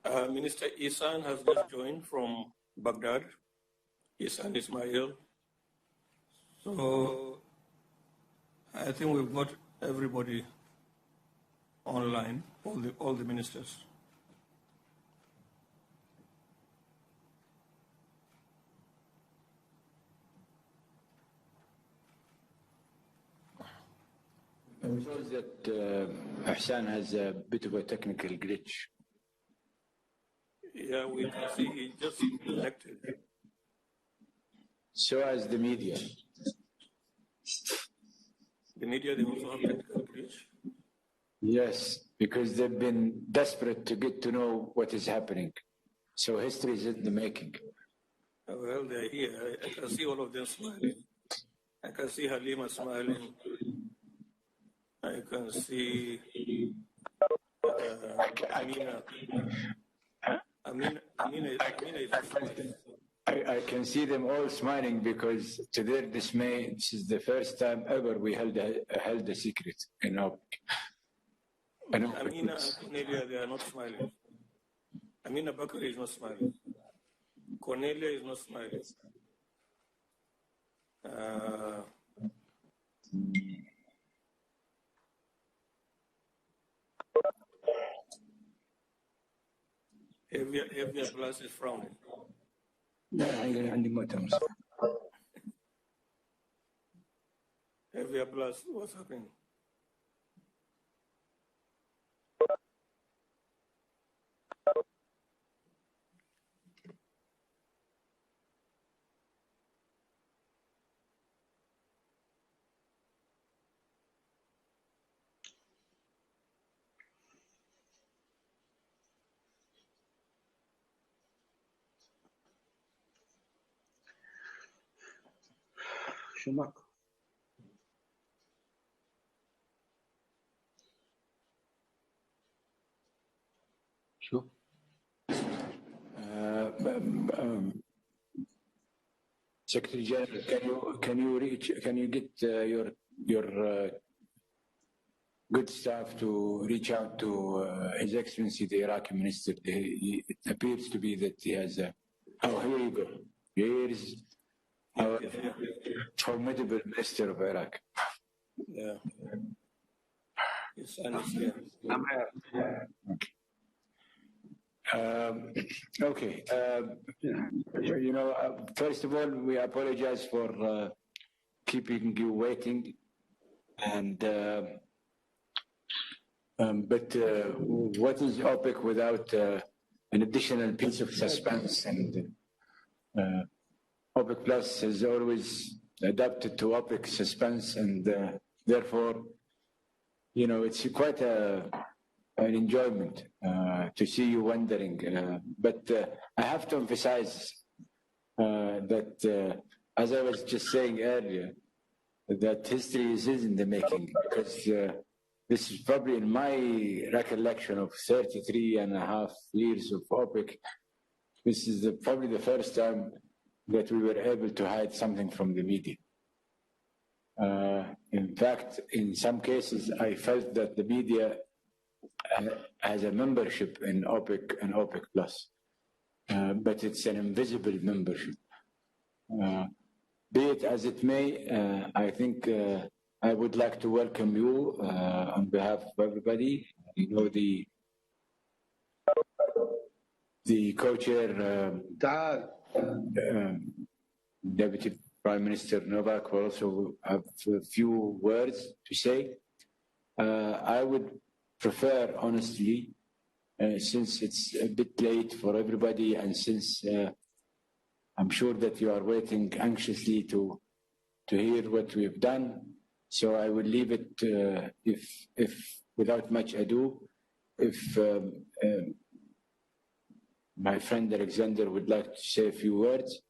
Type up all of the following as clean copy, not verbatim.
Minister Isan has just joined from Baghdad. Isan Ismail. So I think we've got everybody online, all the ministers. It shows that Ahsan has a bit of a technical glitch. Yeah, we can see he just elected. So as the media. The media, they also have technical glitch? Yes, because they've been desperate to get to know what is happening. So history is in the making. Well, they're here. I can see all of them smiling. I can see Halima smiling. I can see Amina. Amina is smiling. I can see them all smiling because, to their dismay, this is the first time ever we held a secret in OPEC. Amina and Cornelia, they are not smiling. Amina Bakari is not smiling. Cornelia is not smiling. Evia Plus is frowning. Evia Plus, what's happening? شمك شو Secretary General, can you get your good staff to reach out to His Excellency the Iraqi Minister? It appears to be that he has a. Oh, here you go. Here is our formidable Minister of Iraq. Yeah. His son is here. I'm here. Okay. First of all, we apologize for keeping you waiting, and but what is OPEC without an additional piece of suspense? And OPEC Plus has always adapted to OPEC suspense, and therefore, it's quite an enjoyment to see you wondering. But I have to emphasize that, as I was just saying earlier, that history is in the making, because this is probably, in my recollection of 33 and a half years of OPEC, this is probably the first time that we were able to hide something from the media. In fact, in some cases, I felt that the media has a membership in OPEC and OPEC Plus, but it's an invisible membership. Be it as it may, I think I would like to welcome you on behalf of everybody. The co-chair, Deputy Prime Minister Novak, will also have a few words to say. I would prefer, honestly, since it's a bit late for everybody, and since I'm sure that you are waiting anxiously to hear what we've done, so I will leave it, if without much ado, if my friend Alexander would like to say a few words.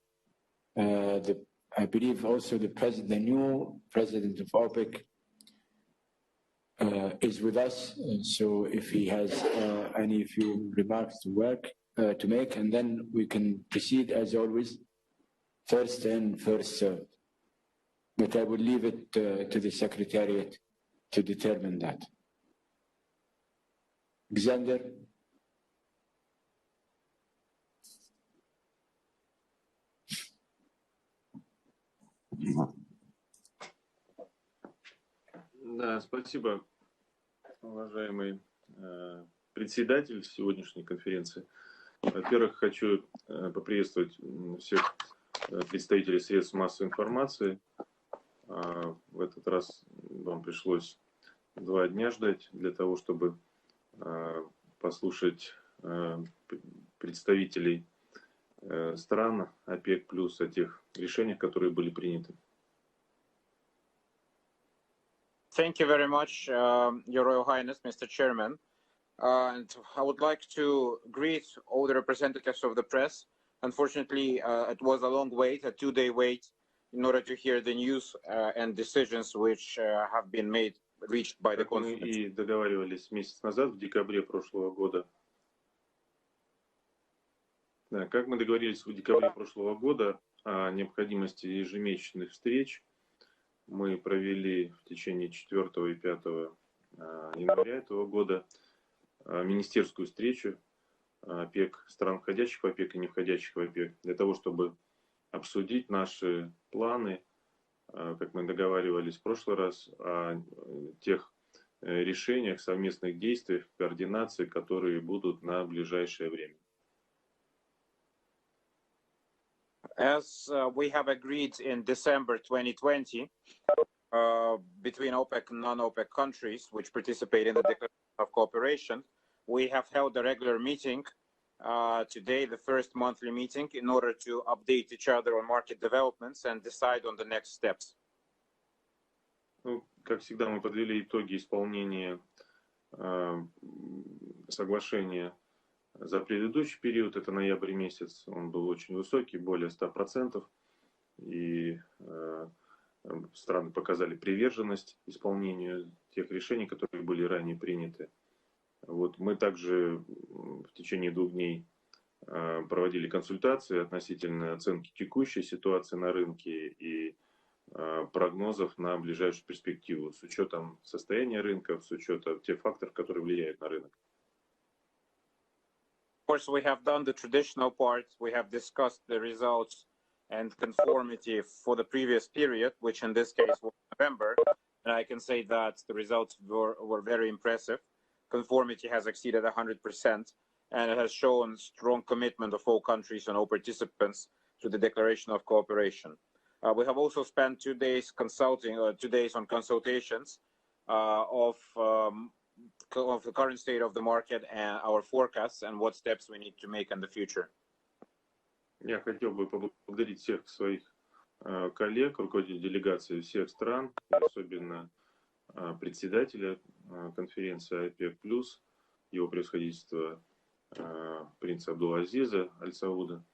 I believe also the new president of OPEC is with us, so if he has any few remarks to make, and then we can proceed as always, first in, first served. But I will leave it to the Secretariat to determine that. Alexander? Да, спасибо, уважаемый председатель сегодняшней конференции. Во-первых, хочу поприветствовать всех представителей средств массовой информации. В этот раз вам пришлось 2 дня ждать для того, чтобы послушать представителей стран ОПЕК+, о тех решениях, которые были приняты. Thank you very much, Your Royal Highness, Mr. Chairman. And I would like to greet all the representatives of the press. Unfortunately, it was a long wait, a 2-day wait, in order to hear the news and decisions which have been reached by the conference. Мы и договаривались месяц назад, в декабре прошлого года. Да, как мы договорились в декабре прошлого года о необходимости ежемесячных встреч, мы провели в течение 4 и 5 января этого года министерскую встречу ОПЕК, стран, входящих в ОПЕК и не входящих в ОПЕК, для того, чтобы обсудить наши планы, как мы договаривались в прошлый раз, о тех решениях, совместных действиях, координации, которые будут на ближайшее время. As we have agreed in December 2020, between OPEC and non-OPEC countries which participate in the Declaration of Cooperation, we have held a regular meeting today, the first monthly meeting, in order to update each other on market developments and decide on the next steps. Ну, как всегда, мы подвели итоги исполнения соглашения за предыдущий период, это ноябрь месяц, он был очень высокий, более 100%, и страны показали приверженность исполнению тех решений, которые были ранее приняты. Вот мы также в течение 2 дней проводили консультации относительно оценки текущей ситуации на рынке и прогнозов на ближайшую перспективу, с учетом состояния рынков, с учетом тех факторов, которые влияют на рынок. Of course, we have done the traditional part. We have discussed the results and conformity for the previous period, which in this case was November. And I can say that the results were very impressive. Conformity has exceeded 100%, and it has shown strong commitment of all countries and all participants to the Declaration of Cooperation. We have also spent 2 days consulting, 2 days on consultations of the current state of the market and our forecasts and what steps we need to make in the future. Я хотел бы поблагодарить всех своих коллег, руководителей делегаций всех стран, особенно председателя конференции ОПЕК+, его превосходительство принца Абдул-Азиза Аль-Сауда,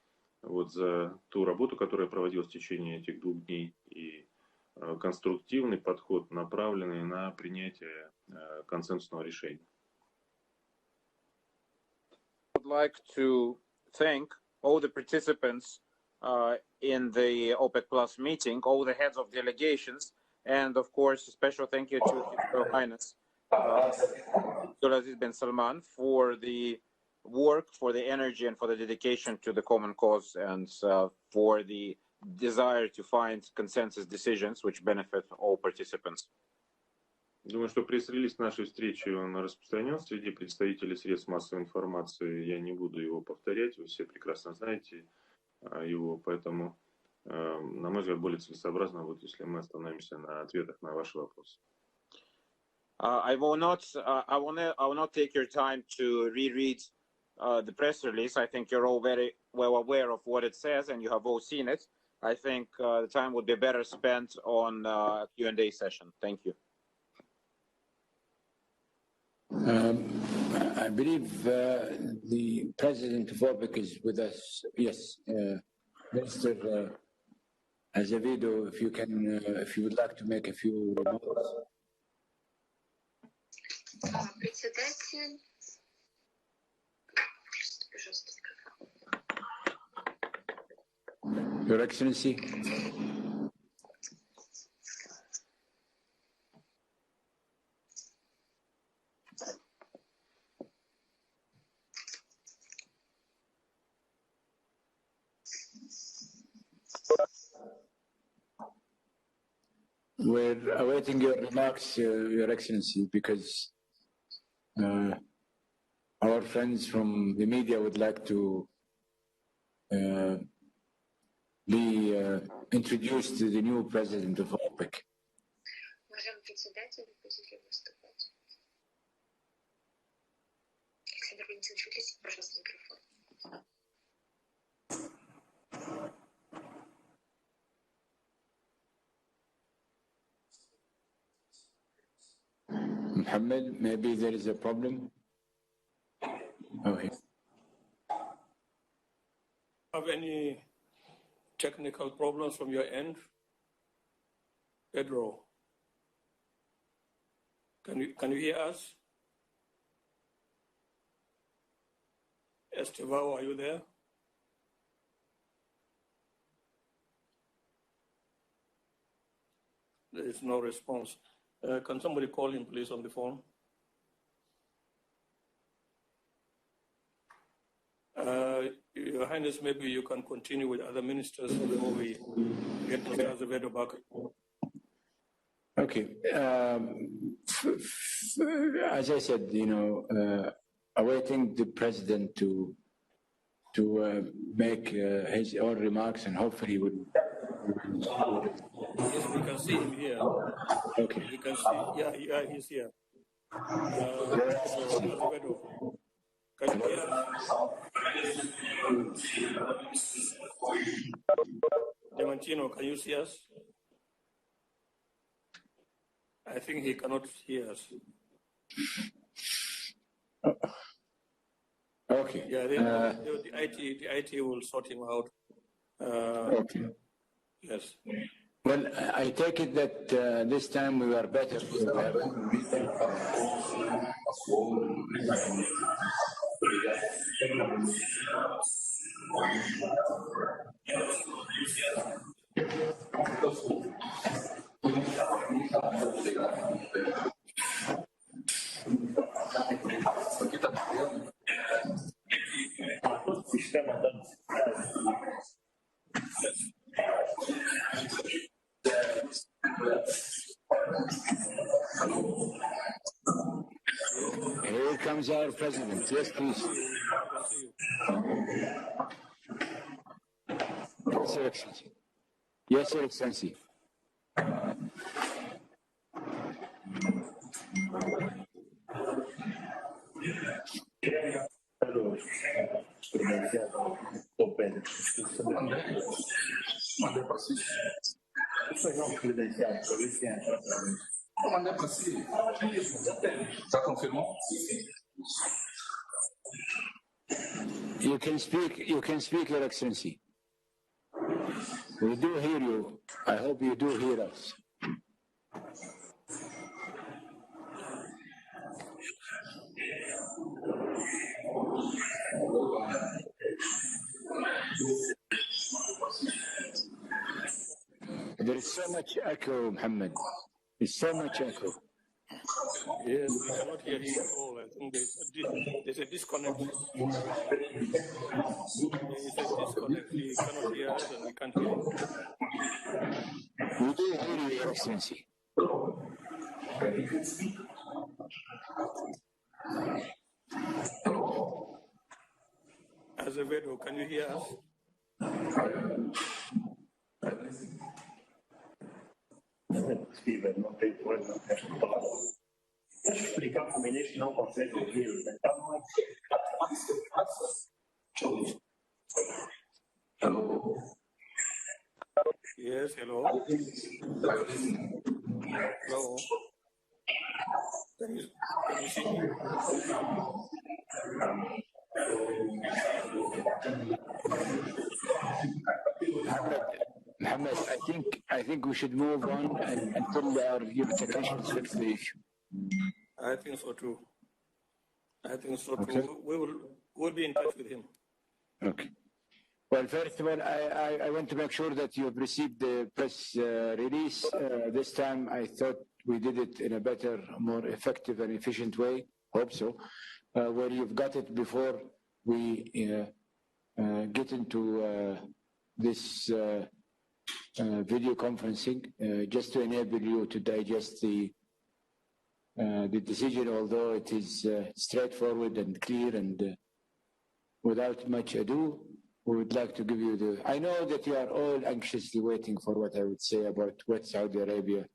вот, за ту работу, которая проводилась в течение этих 2 дней, и конструктивный подход, направленный на принятие консенсусного решения. I would like to thank all the participants in the OPEC Plus meeting, all the heads of delegations, and of course, a special thank you to His Royal Highness Abdulaziz bin Salman for the work, for the energy, and for the dedication to the common cause, and for the desire to find consensus decisions which benefit all participants. Думаю, что пресс-релиз нашей встречи, он распространен среди представителей средств массовой информации. Я не буду его повторять, вы все прекрасно знаете его, поэтому, на мой взгляд, более целесообразно, вот, если мы остановимся на ответах на ваши вопросы. I will not take your time to reread the press release. I think you're all very well aware of what it says, and you have all seen it. I think the time would be better spent on a Q&A session. Thank you. I believe the president of OPEC is with us. Yes, Minister Azevedo, if you can, if you would like to make a few remarks. Председатель. Your Excellency. We're awaiting your remarks, Your Excellency, because our friends from the media would like to be introduced to the new president of OPEC. Уважаемый председатель, будет ли выступать? Александр Валентинович, выключите, пожалуйста, микрофон. Mohammed, maybe there is a problem. Okay. Have any technical problems from your end? Pedro, can you hear us? Estevao, are you there? There is no response. Can somebody call him, please, on the phone? Your Highness, maybe you can continue with other ministers before we get Mr. Azevedo back. Okay. As I said, awaiting the president to make his own remarks, and hopefully would. Yes, we can see him here. Okay. We can see. Yeah, he's here. Azevedo, can you hear us? Demantino, can you see us? I think he cannot hear us. Okay. Yeah, the IT will sort him out. Okay. Yes. Well, I take it that this time we are better. Here comes our president. Yes, please. Yes, Your Excellency. Yes, Your Excellency. You can speak, Your Excellency. We do hear you. I hope you do hear us. There is so much echo, Muhammad. There's so much echo. Yes, we cannot hear him at all. I think there's a disconnect. There is a disconnect. He cannot hear us and we can't hear him. We do hear you, Your Excellency. Azevedo, can you hear us? Deixa eu explicar para o ministro que não consegue ouvir. Então, não é Hello. Yes, hello. Hello. Can you see me? Mohammed, I think we should move on until our technicians fix the issue. I think so too. Okay. We'll be in touch with him. Okay. Well, first of all, I want to make sure that you've received the press release. This time, I thought we did it in a better, more effective and efficient way. Hope so. Where you've got it before we get into this video conferencing, just to enable you to digest the decision, although it is straightforward and clear and without much ado. We would like to give you the... I know that you are all anxiously waiting for what I would say about what Saudi Arabia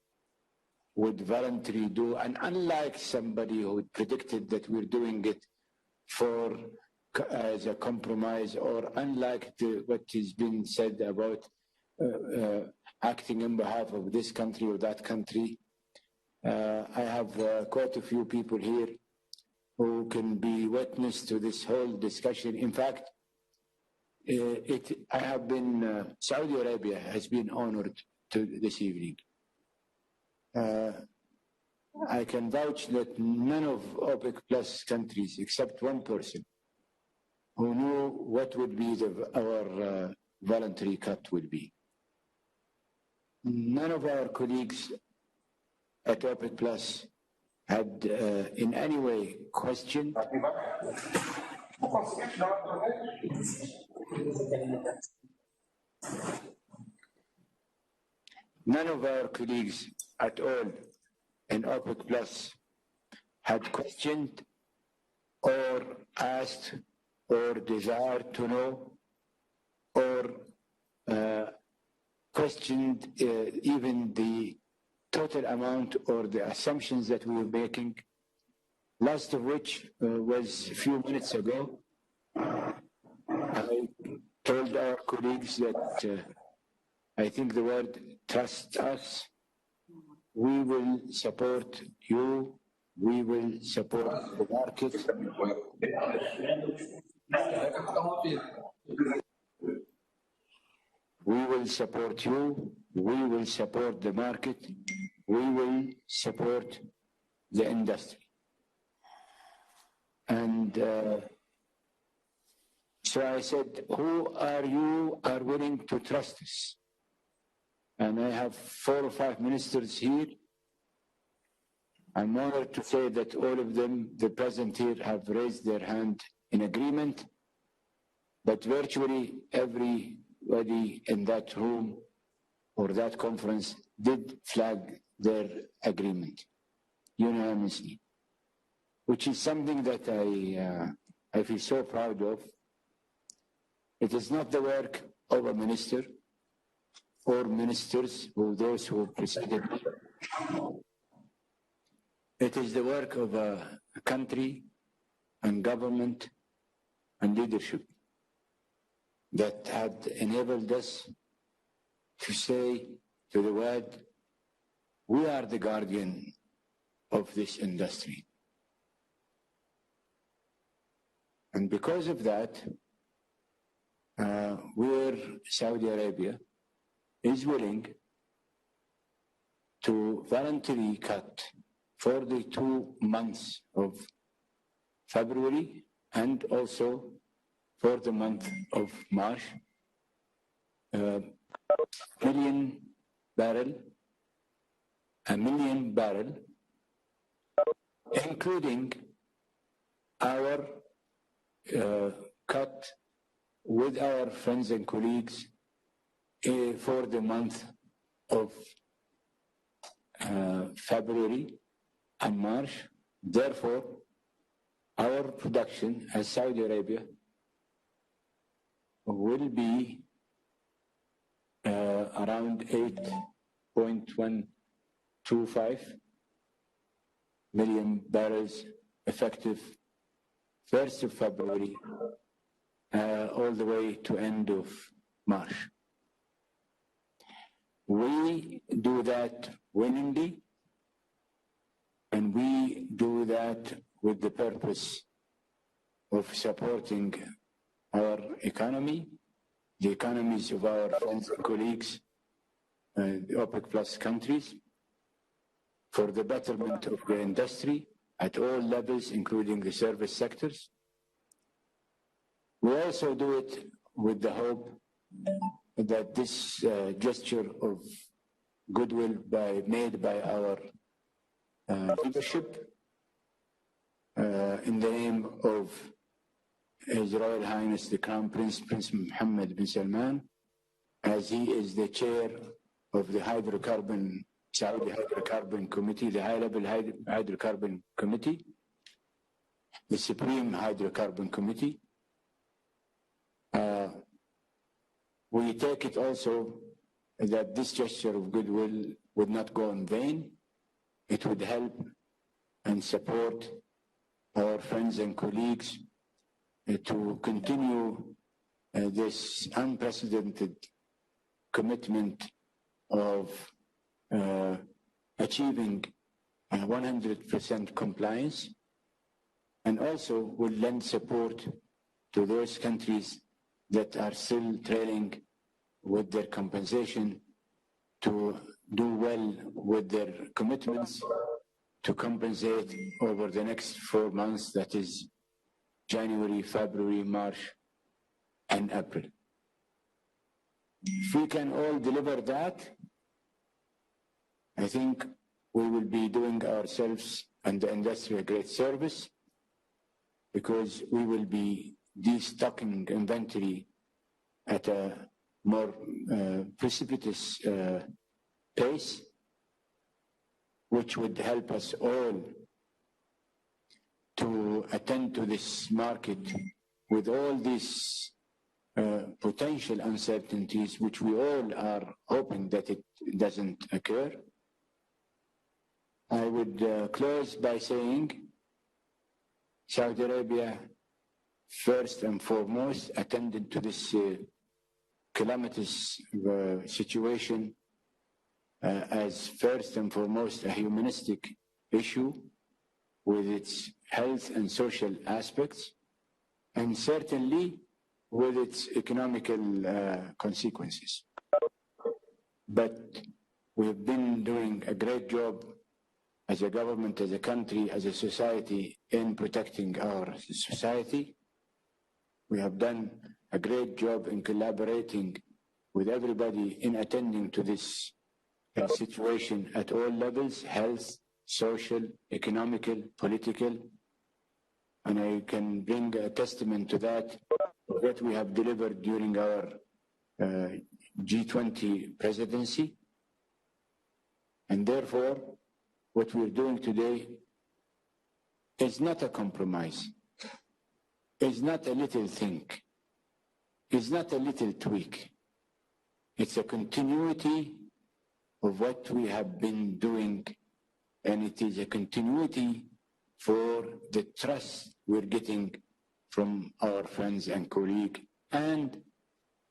would voluntarily do, and unlike somebody who predicted that we're doing it as a compromise, or unlike what has been said about acting on behalf of this country or that country, I have quite a few people here who can be witness to this whole discussion. In fact, Saudi Arabia has been honored this evening. I can vouch that none of OPEC Plus countries, except one person, who knew what would be our voluntary cut would be. None of our colleagues at OPEC Plus had in any way questioned none of our colleagues at all in OPEC Plus had questioned or asked or desired to know or questioned even the total amount or the assumptions that we were making, last of which was a few minutes ago. I told our colleagues that I think the word trust us. We will support you. We will support the market. We will support you. We will support the market. We will support the industry. And so I said, who are willing to trust us? And I have 4 or 5 ministers here. I'm honored to say that all of them, the present here, have raised their hand in agreement, but virtually everybody in that room or that conference did flag their agreement unanimously, which is something that I feel so proud of. It is not the work of a minister or ministers or those who preceded me. It is the work of a country and government and leadership that had enabled us to say to the world, we are the guardian of this industry. And because of that, where Saudi Arabia is willing to voluntarily cut for the 2 months of February and also for the month of March, a million barrel, including our cut with our friends and colleagues for the month of February and March. Therefore, our production as Saudi Arabia will be around 8.125 million barrels effective 1st of February all the way to end of March. We do that willingly, and we do that with the purpose of supporting our economy, the economies of our friends and colleagues, the OPEC Plus countries, for the betterment of the industry at all levels, including the service sectors. We also do it with the hope that this gesture of goodwill made by our leadership in the name of His Royal Highness the Crown Prince, Prince Mohammed bin Salman, as he is the chair of the Saudi Hydrocarbon Committee, the high-level hydrocarbon committee, the Supreme Hydrocarbon Committee. We take it also that this gesture of goodwill would not go in vain. It would help and support our friends and colleagues to continue this unprecedented commitment of achieving 100% compliance, and also will lend support to those countries that are still trailing with their compensation to do well with their commitments to compensate over the next 4 months, that is January, February, March, and April. If we can all deliver that, I think we will be doing ourselves and the industry a great service, because we will be destocking inventory at a more precipitous pace, which would help us all to attend to this market with all these potential uncertainties, which we all are hoping that it doesn't occur. I would close by saying Saudi Arabia, first and foremost, attended to this calamitous situation as first and foremost a humanistic issue with its health and social aspects, and certainly with its economical consequences. But we've been doing a great job as a government, as a country, as a society in protecting our society. We have done a great job in collaborating with everybody in attending to this situation at all levels: health, social, economical, political. And I can bring a testament to that, what we have delivered during our G20 presidency. And therefore, what we're doing today is not a compromise, is not a little thing, is not a little tweak. It's a continuity of what we have been doing, and it is a continuity for the trust we're getting from our friends and colleagues and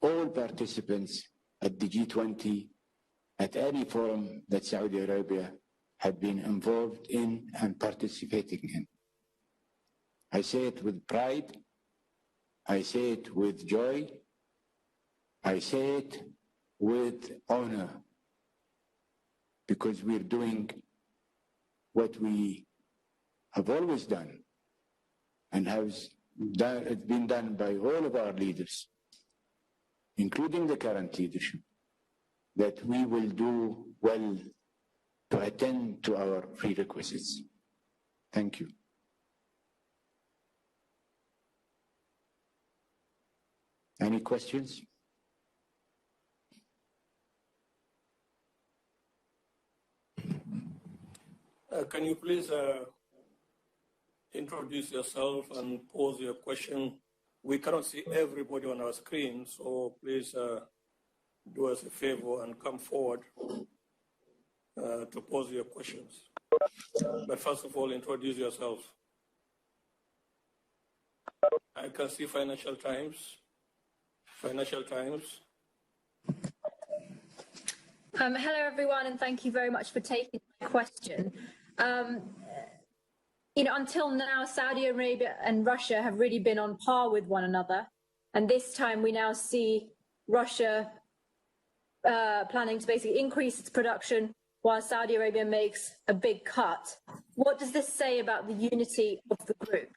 all participants at the G20, at any forum that Saudi Arabia had been involved in and participating in. I say it with pride, I say it with joy, I say it with honor, because we're doing what we have always done and has been done by all of our leaders, including the current leadership, that we will do well to attend to our prerequisites. Thank you. Any questions? Can you please introduce yourself and pose your question? We cannot see everybody on our screen, so please do us a favor and come forward to pose your questions. But first of all, introduce yourself. I can see Financial Times. Financial Times. Hello, everyone, and thank you very much for taking my question. Until now, Saudi Arabia and Russia have really been on par with one another. And this time we now see Russia planning to basically increase its production while Saudi Arabia makes a big cut. What does this say about the unity of the group?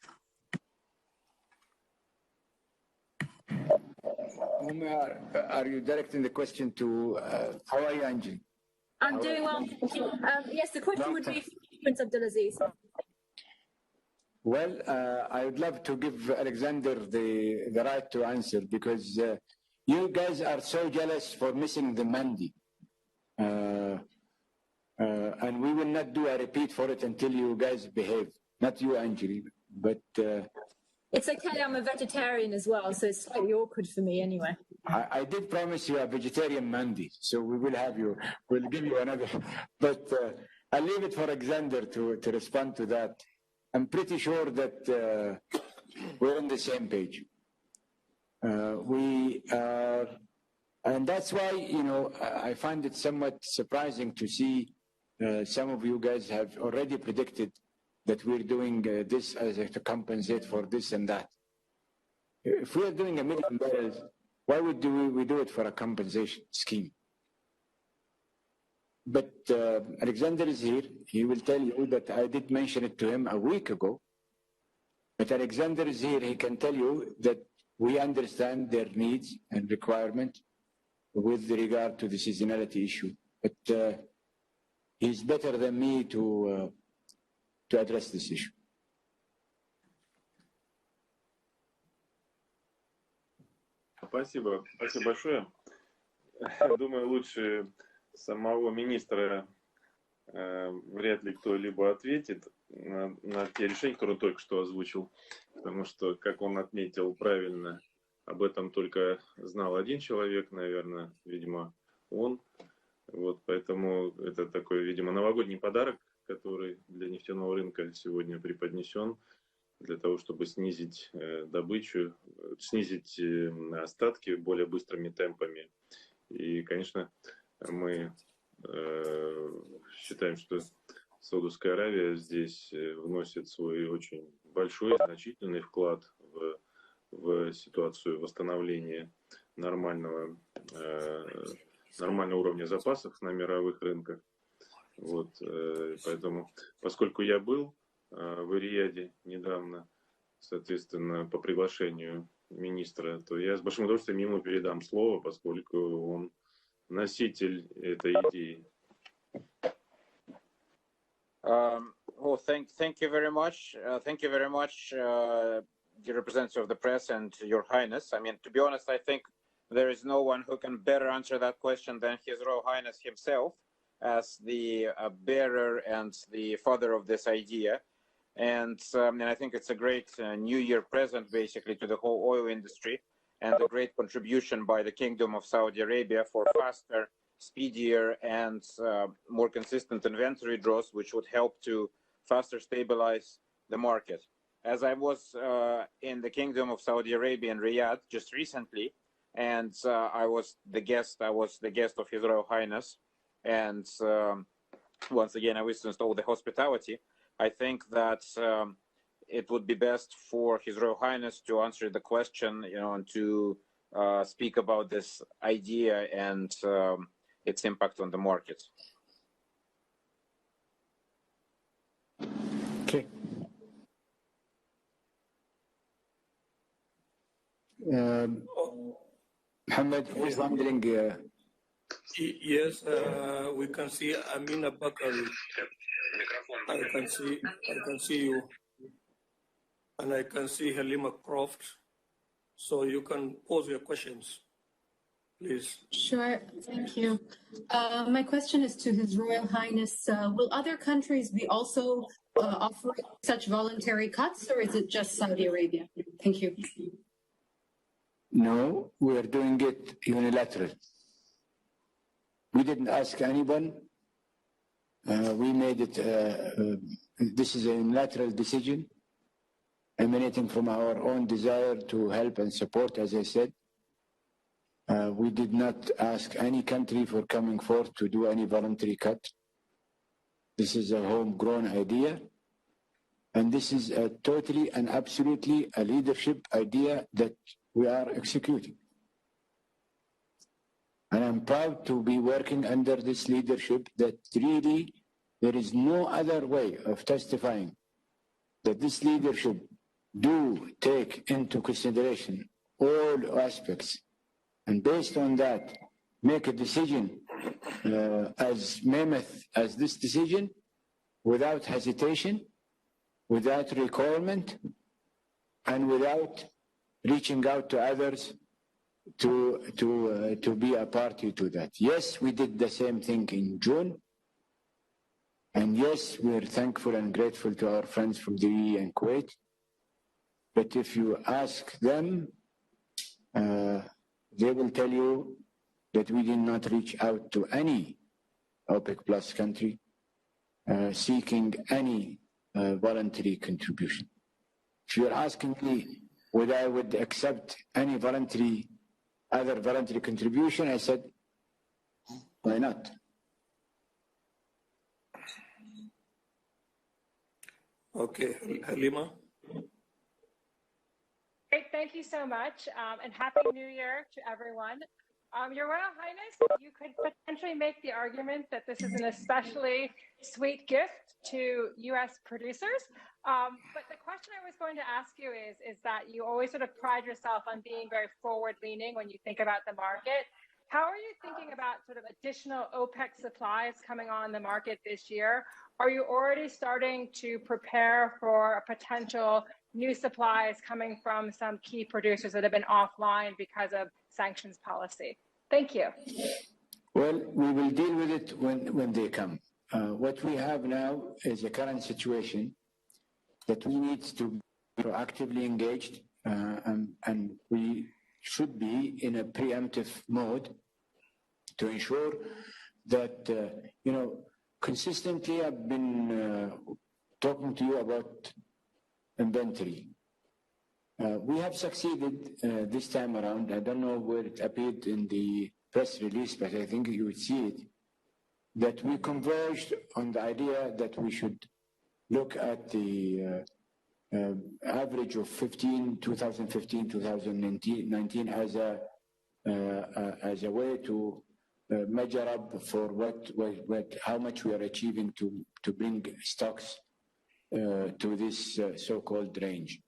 Omar, are you directing the question to, how are you, Angie? I'm doing well. Yes, the question would be for Prince Abdulaziz. Well, I would love to give Alexander the right to answer, because you guys are so jealous for missing the Mandi. And we will not do a repeat for it until you guys behave. Not you, Anjali, but... It's okay, I'm a vegetarian as well, so it's slightly awkward for me anyway. I did promise you a vegetarian Monday, so we will have you, we'll give you another, but I'll leave it for Alexander to respond to that. I'm pretty sure that we're on the same page. We are, and that's why, you know, I find it somewhat surprising to see some of you guys have already predicted that we're doing this as to compensate for this and that. If we are doing 1 million barrels, why would we do it for a compensation scheme? But Alexander is here. He will tell you that I did mention it to him a week ago. But Alexander is here. He can tell you that we understand their needs and requirements with regard to the seasonality issue. But he's better than me to address this issue. Спасибо. Спасибо большое. Думаю, лучше самого министра вряд ли кто-либо ответит на те решения, которые он только что озвучил. Потому что, как он отметил правильно, об этом только знал один человек, наверное, видимо, он. Вот, поэтому это такой, видимо, новогодний подарок, который для нефтяного рынка сегодня преподнесен, для того, чтобы снизить добычу, снизить остатки более быстрыми темпами. И, конечно, мы считаем, что Саудовская Аравия здесь вносит свой очень большой, значительный вклад в ситуацию восстановления нормального уровня запасов на мировых рынках. Вот, поэтому, поскольку я был в Риаде недавно, соответственно, по приглашению министра, то я с большим удовольствием ему передам слово, поскольку он носитель этой идеи. Well, thank you very much. Thank you very much, the representative of the press and Your Highness. I mean, to be honest, I think there is no one who can better answer that question than His Royal Highness himself, as the bearer and the father of this idea. And I think it's a great New Year present, basically, to the whole oil industry, and a great contribution by the Kingdom of Saudi Arabia for faster, speedier, and more consistent inventory draws, which would help to faster stabilize the market. As I was in the Kingdom of Saudi Arabia in Riyadh just recently, and I was the guest of His Royal Highness, and once again I witnessed all the hospitality. I think that it would be best for His Royal Highness to answer the question, you know, and to speak about this idea and its impact on the market. Okay. Mohammed is wondering. Yes, we can see Amina Bakari. I can see you, and I can see Halima Croft. So you can pose your questions, please. Sure, thank you. My question is to His Royal Highness. Will other countries be also offering such voluntary cuts, or is it just Saudi Arabia? Thank you. No, we are doing it unilateral. We didn't ask anyone. We made it, this is a unilateral decision emanating from our own desire to help and support, as I said. We did not ask any country for coming forth to do any voluntary cut. This is a homegrown idea. And this is a totally and absolutely a leadership idea that we are executing. And I'm proud to be working under this leadership that really there is no other way of testifying that this leadership do take into consideration all aspects. And based on that, make a decision as mammoth as this decision without hesitation, without recoilment, and without reaching out to others to be a party to that. Yes, we did the same thing in June. And yes, we're thankful and grateful to our friends from the UAE and Kuwait. But if you ask them, they will tell you that we did not reach out to any OPEC Plus country seeking any voluntary contribution. If you're asking me whether I would accept any other voluntary contribution, I said, why not? Okay, Halima. Great, thank you so much, and Happy New Year to everyone. Your Royal Highness, you could potentially make the argument that this is an especially sweet gift to U.S. producers. But the question I was going to ask you is that you always sort of pride yourself on being very forward-leaning when you think about the market. How are you thinking about sort of additional OPEC supplies coming on the market this year? Are you already starting to prepare for a potential new supplies coming from some key producers that have been offline because of sanctions policy? Thank you. Well, we will deal with it when they come. What we have now is a current situation that we need to be proactively engaged, and we should be in a preemptive mode to ensure that, consistently I've been talking to you about inventory. We have succeeded this time around. I don't know where it appeared in the press release, but I think you would see it, that we converged on the idea that we should look at the average of 2015, 2019 as a way to measure up for how much we are achieving to bring stocks to this so-called range.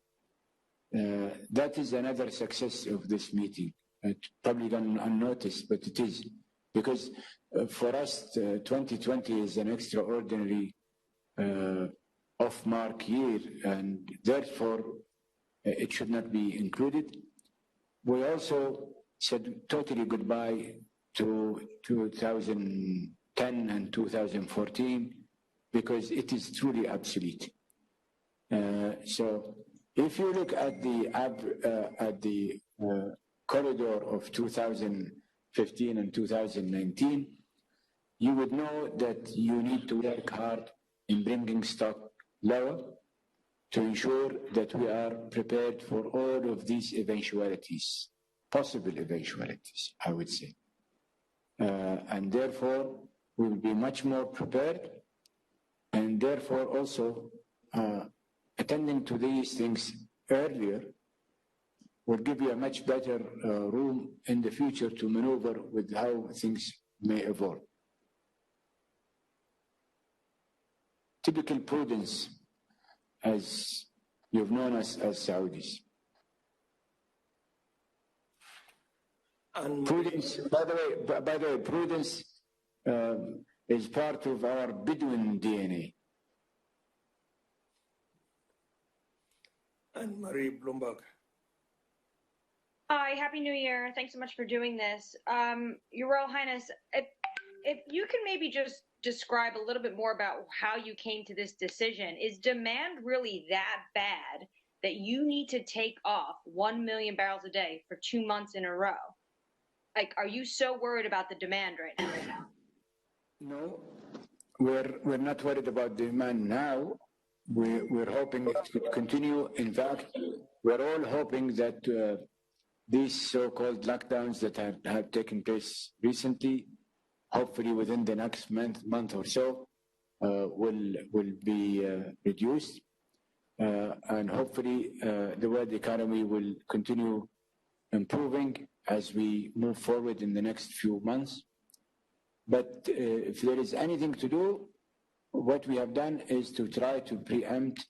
That is another success of this meeting. It's probably gone unnoticed, but it is. Because for us, 2020 is an extraordinary off-mark year, and therefore it should not be included. We also said totally goodbye to 2010 and 2014 because it is truly obsolete. So if you look at the corridor of 2015 and 2019, you would know that you need to work hard in bringing stock lower to ensure that we are prepared for all of these eventualities, possible eventualities, I would say. And therefore, we will be much more prepared, and therefore also attending to these things earlier will give you a much better room in the future to maneuver with how things may evolve. Typical prudence, as you've known us as Saudis. And Prudence, by the way, prudence is part of our Bedouin DNA. And Marie Bloomberg. Hi, Happy New Year. Thanks so much for doing this. Your Royal Highness, if you can maybe just describe a little bit more about how you came to this decision. Is demand really that bad that you need to take off 1 million barrels a day for 2 months in a row? Like, are you so worried about the demand right now? No, we're not worried about demand now. We're hoping it could continue. In fact, we're all hoping that these so-called lockdowns that have taken place recently, hopefully within the next month or so, will be reduced, and hopefully the world economy will continue improving as we move forward in the next few months. But if there is anything to do, what we have done is to try to preempt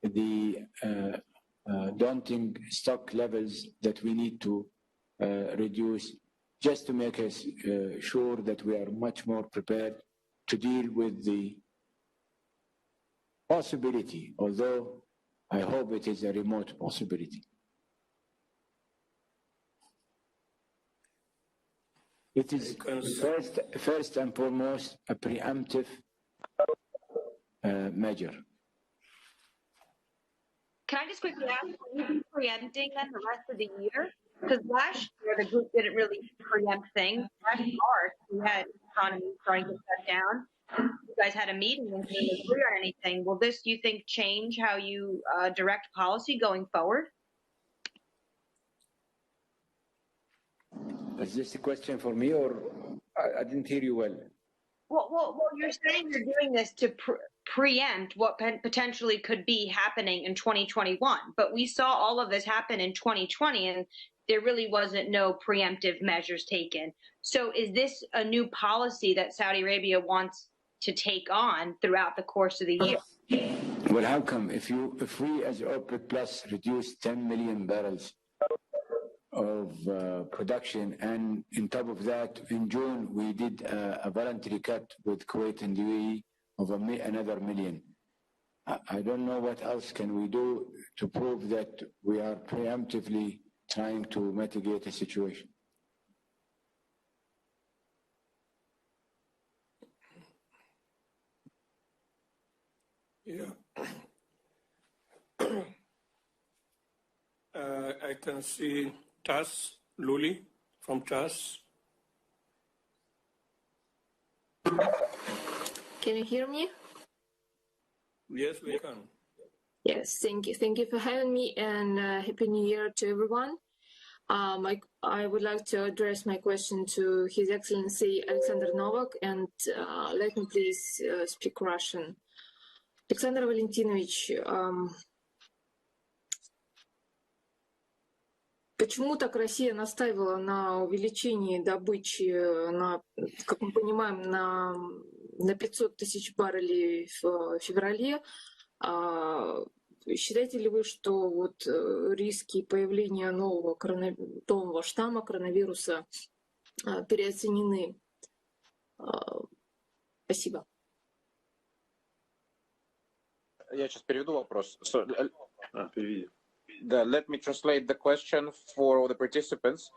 the daunting stock levels that we need to reduce, just to make us sure that we are much more prepared to deal with the possibility, although I hope it is a remote possibility. It is first and foremost a preemptive measure. Can I just quickly ask, are you preempting then the rest of the year? Because last year the group didn't really preempt things. Last March we had economy starting to shut down. You guys had a meeting and didn't agree on anything. Will this, you think, change how you direct policy going forward? Is this a question for me, or I didn't hear you well? Well, you're saying you're doing this to preempt what potentially could be happening in 2021, but we saw all of this happen in 2020, and there really wasn't no preemptive measures taken. So is this a new policy that Saudi Arabia wants to take on throughout the course of the year? Well, how come if we as OPEC Plus reduce 10 million barrels of production, and on top of that, in June we did a voluntary cut with Kuwait and UAE of another million. I don't know what else can we do to prove that we are preemptively trying to mitigate the situation. Yeah. I can see Tas Luli from Tas. Can you hear me? Yes, we can. Yes, thank you. Thank you for having me, and Happy New Year to everyone. I would like to address my question to His Excellency Alexander Novak, and let me please speak Russian. Alexander Valentinovich, почему так Россия настаивала на увеличении добычи, как мы понимаем, на 500 тысяч баррелей в феврале? Считаете ли вы, что вот риски появления нового штамма коронавируса переоценены? Спасибо. Я сейчас переведу вопрос. Переведи. Let me translate the question for all the participants.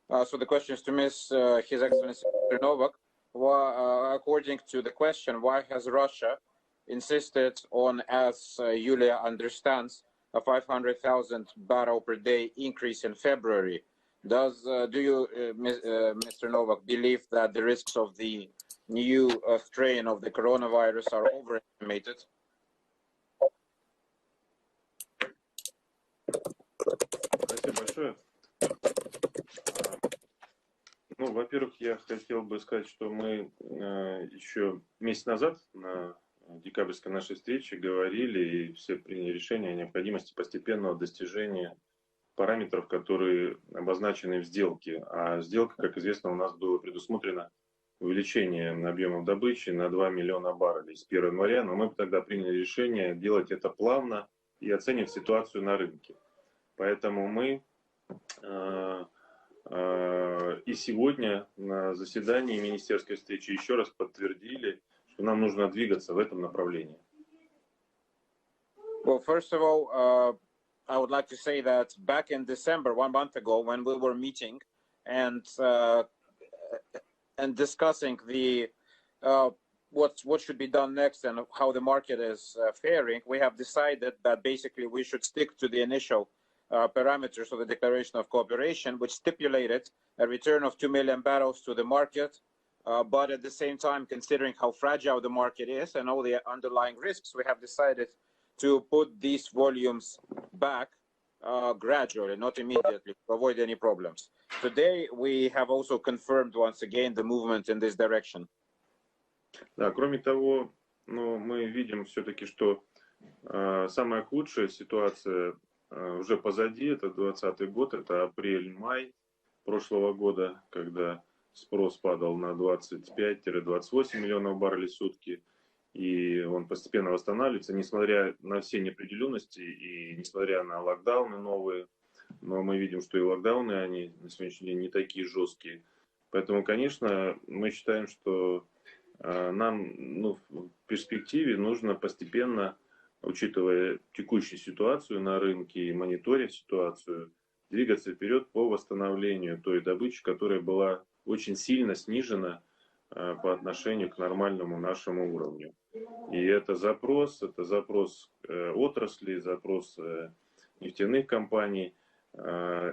So the question is to His Excellency Mr. Novak. According to the question, why has Russia insisted on, as Yulia understands, a 500,000 barrel per day increase in February? Do you, Mr. Novak, believe that the risks of the new strain of the coronavirus are overestimated? Спасибо большое. Ну, во-первых, я хотел бы сказать, что мы еще месяц назад на декабрьской нашей встрече говорили и все приняли решение о необходимости постепенного достижения параметров, которые обозначены в сделке. А сделка, как известно, у нас было предусмотрено увеличение объемов добычи на 2 миллиона баррелей с 1 января, но мы тогда приняли решение делать это плавно и оценив ситуацию на рынке. Поэтому мы и сегодня на заседании министерской встречи еще раз подтвердили, что нам нужно двигаться в этом направлении. Well, first of all, I would like to say that back in December, 1 month ago, when we were meeting and discussing the what should be done next and how the market is faring, we have decided that basically we should stick to the initial parameters of the Declaration of Cooperation, which stipulated a return of 2 million barrels to the market, but at the same time, considering how fragile the market is and all the underlying risks, we have decided to put these volumes back gradually, not immediately, to avoid any problems. Today, we have also confirmed once again the movement in this direction. Да, кроме того, мы видим все-таки, что самая худшая ситуация уже позади, это 2020 год, это апрель-май прошлого года, когда спрос падал на 25-28 миллионов баррелей в сутки, и он постепенно восстанавливается, несмотря на все неопределенности и несмотря на локдауны новые, но мы видим, что и локдауны, они на сегодняшний день не такие жесткие. Поэтому, конечно, мы считаем, что нам в перспективе нужно постепенно, учитывая текущую ситуацию на рынке и мониторя ситуацию, двигаться вперед по восстановлению той добычи, которая была очень сильно снижена по отношению к нормальному нашему уровню. И это запрос отрасли, запрос нефтяных компаний.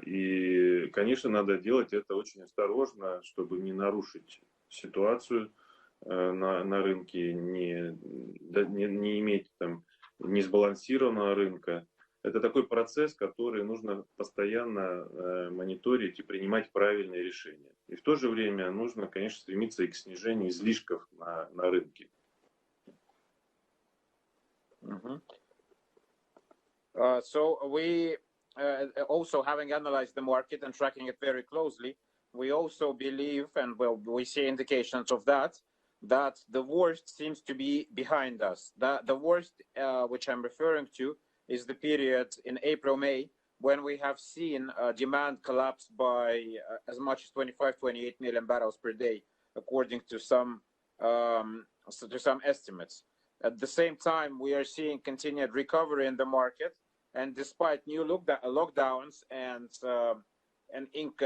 И, конечно, надо делать это очень осторожно, чтобы не нарушить ситуацию на рынке, не иметь там несбалансированного рынка. Это такой процесс, который нужно постоянно мониторить и принимать правильные решения. И в то же время нужно, конечно, стремиться и к снижению излишков на рынке. So we also, having analyzed the market and tracking it very closely, we also believe, and well, we see indications of that the worst seems to be behind us. The worst, which I'm referring to, is the period in April-May when we have seen demand collapse by as much as 25-28 million barrels per day, according to some estimates. At the same time, we are seeing continued recovery in the market, and despite new lockdowns and a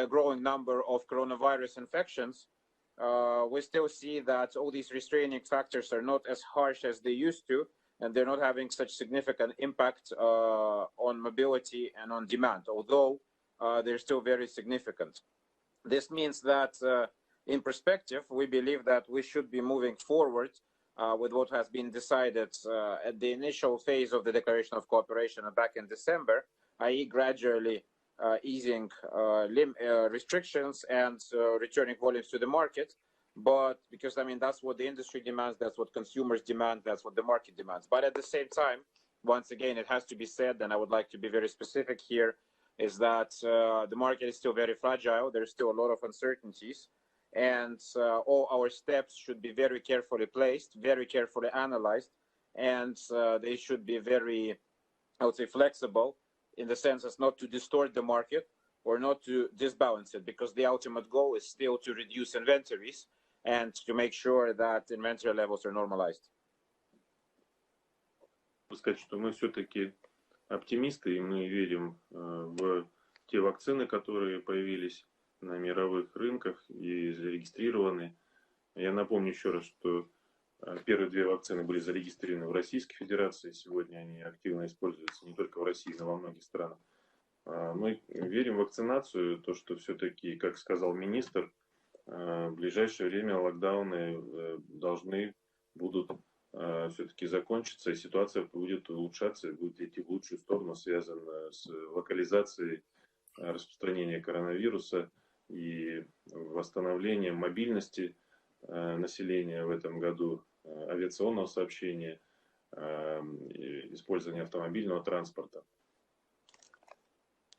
growing number of coronavirus infections, we still see that all these restraining factors are not as harsh as they used to, and they're not having such significant impact on mobility and on demand, although they're still very significant. This means that in perspective, we believe that we should be moving forward with what has been decided at the initial phase of the Declaration of Cooperation back in December, i.e. gradually easing restrictions and returning volumes to the market. But because, I mean, that's what the industry demands, that's what consumers demand, that's what the market demands. But at the same time, once again, it has to be said, and I would like to be very specific here, is that the market is still very fragile. There's still a lot of uncertainties. And all our steps should be very carefully placed, very carefully analyzed, and they should be very, I would say, flexible in the sense as not to distort the market or not to disbalance it, because the ultimate goal is still to reduce inventories and to make sure that inventory levels are normalized. Сказать, что мы все-таки оптимисты, и мы верим в те вакцины, которые появились на мировых рынках и зарегистрированы. Я напомню еще раз, что первые две вакцины были зарегистрированы в Российской Федерации. Сегодня они активно используются не только в России, но во многих странах. Мы верим в вакцинацию, то, что все-таки, как сказал министр, в ближайшее время локдауны будут все-таки закончиться, и ситуация будет улучшаться, будет идти в лучшую сторону, связанную с локализацией распространения коронавируса и восстановлением мобильности населения в этом году, авиационного сообщения, использования автомобильного транспорта.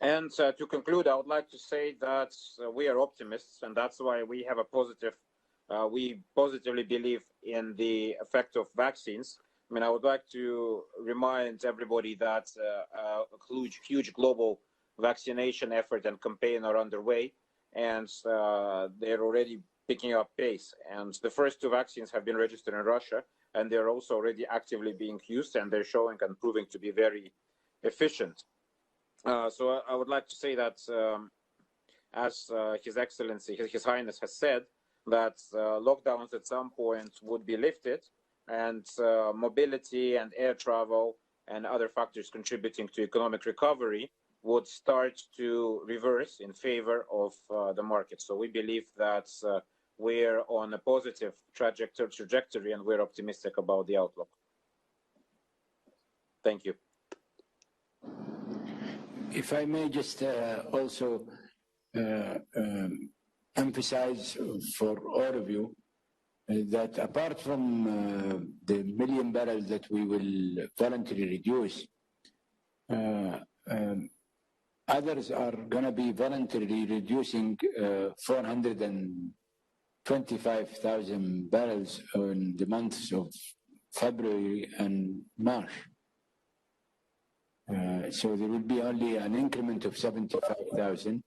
And to conclude, I would like to say that we are optimists, and that's why we have a positive, we positively believe in the effect of vaccines. I mean, I would like to remind everybody that a huge global vaccination effort and campaign are underway, and they're already picking up pace. And the first two vaccines have been registered in Russia, and they're also already actively being used, and they're showing and proving to be very efficient. So I would like to say that, as His Excellency, His Highness has said, that lockdowns at some point would be lifted, and mobility and air travel and other factors contributing to economic recovery would start to reverse in favor of the market. So we believe that we're on a positive trajectory, and we're optimistic about the outlook. Thank you. If I may just also emphasize for all of you that apart from the million barrels that we will voluntarily reduce, others are going to be voluntarily reducing 425,000 barrels in the months of February and March. So there will be only an increment of 75,000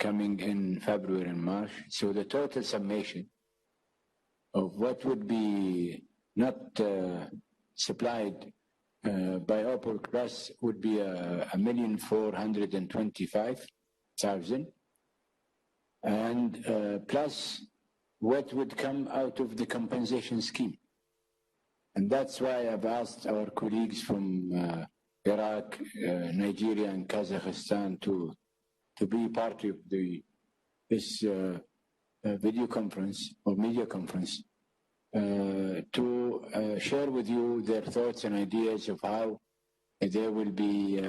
coming in February and March. So the total summation of what would be not supplied by OPEC Press would be 1,425,000. and plus what would come out of the compensation scheme. And that's why I've asked our colleagues from Iraq, Nigeria, and Kazakhstan to be part of this video conference or media conference to share with you their thoughts and ideas of how they will be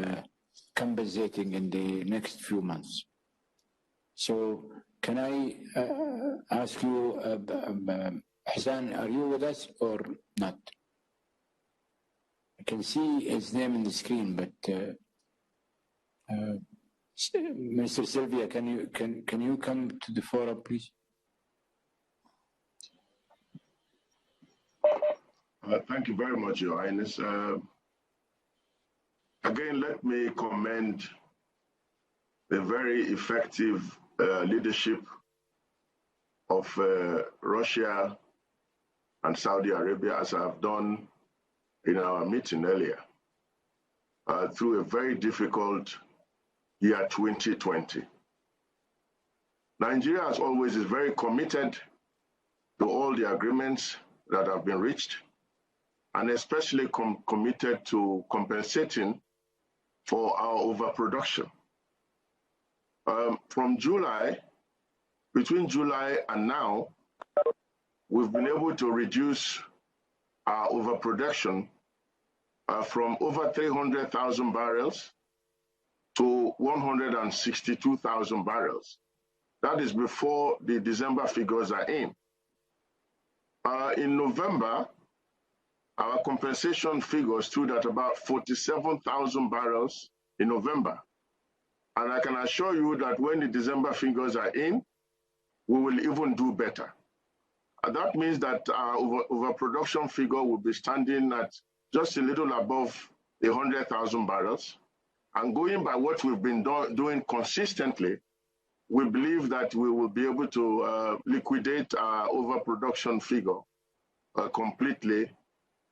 compensating in the next few months. So can I ask you, Hassan, are you with us or not? I can see his name on the screen, but Mr. Sylvia, can you come to the forum, please? Thank you very much, Your Highness. Again, let me commend the very effective leadership of Russia and Saudi Arabia, as I have done in our meeting earlier, through a very difficult year 2020. Nigeria, as always, is very committed to all the agreements that have been reached, and especially committed to compensating for our overproduction. From July, between July and now, we've been able to reduce our overproduction from over 300,000 barrels to 162,000 barrels. That is before the December figures are in. In November, our compensation figures stood at about 47,000 barrels in November. And I can assure you that when the December figures are in, we will even do better. And that means that our overproduction figure will be standing at just a little above 100,000 barrels. And going by what we've been doing consistently, we believe that we will be able to liquidate our overproduction figure completely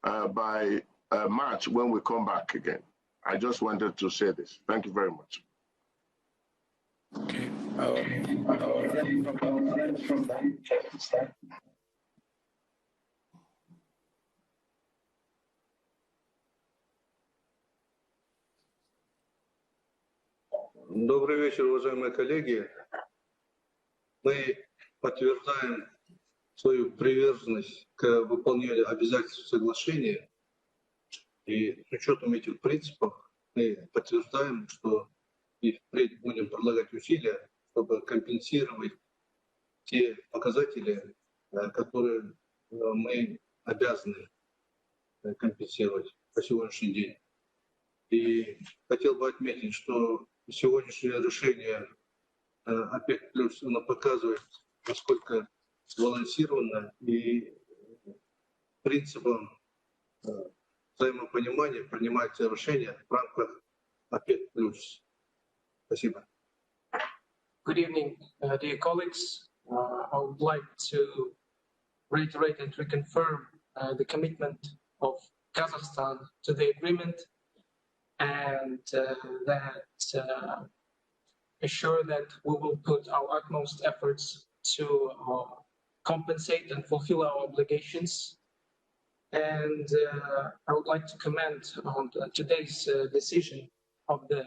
by March when we come back again. I just wanted to say this. Thank you very much. Okay. Добрый вечер, уважаемые коллеги. Мы подтверждаем свою приверженность к выполнению обязательств соглашения. И с учетом этих принципов мы подтверждаем, что и впредь будем прилагать усилия, чтобы компенсировать те показатели, которые мы обязаны компенсировать по сегодняшний день. И хотел бы отметить, что сегодняшнее решение ОПЕК+, оно показывает, насколько сбалансировано и принципом взаимопонимания принимается решение в рамках ОПЕК+. Спасибо. Good evening, dear colleagues. I would like to reiterate and reconfirm the commitment of Kazakhstan to the agreement, and that assure that we will put our utmost efforts to compensate and fulfill our obligations. And I would like to comment on today's decision of the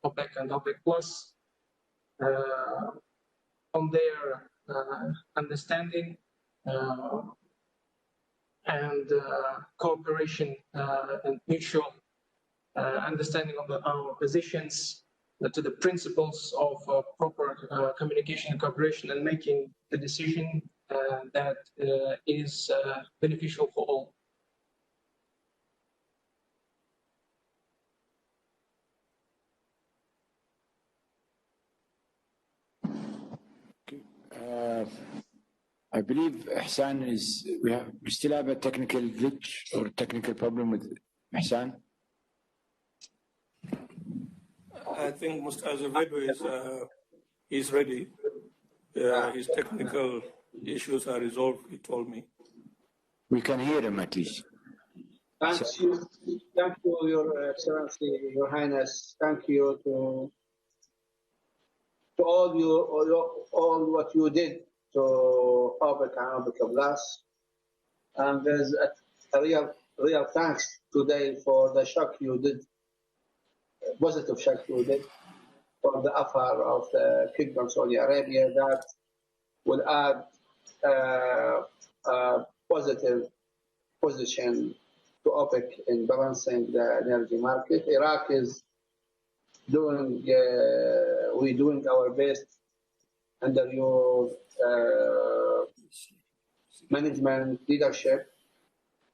OPEC and OPEC Plus on their understanding and cooperation and mutual understanding of our positions to the principles of proper communication and cooperation, and making the decision that is beneficial for all. I believe Hassan is, we still have a technical glitch or technical problem with Hassan. I think Mr. Azevedo is ready. His technical issues are resolved, he told me. We can hear him at least. Thank you, Your Excellency, Your Highness. Thank you to to all what you did to OPEC and OPEC Plus. And there's a real thanks today for the shock you did, positive shock you did, for the offer of the Kingdom of Saudi Arabia that will add a positive position to OPEC in balancing the energy market. Iraq is doing, we're doing our best under your management leadership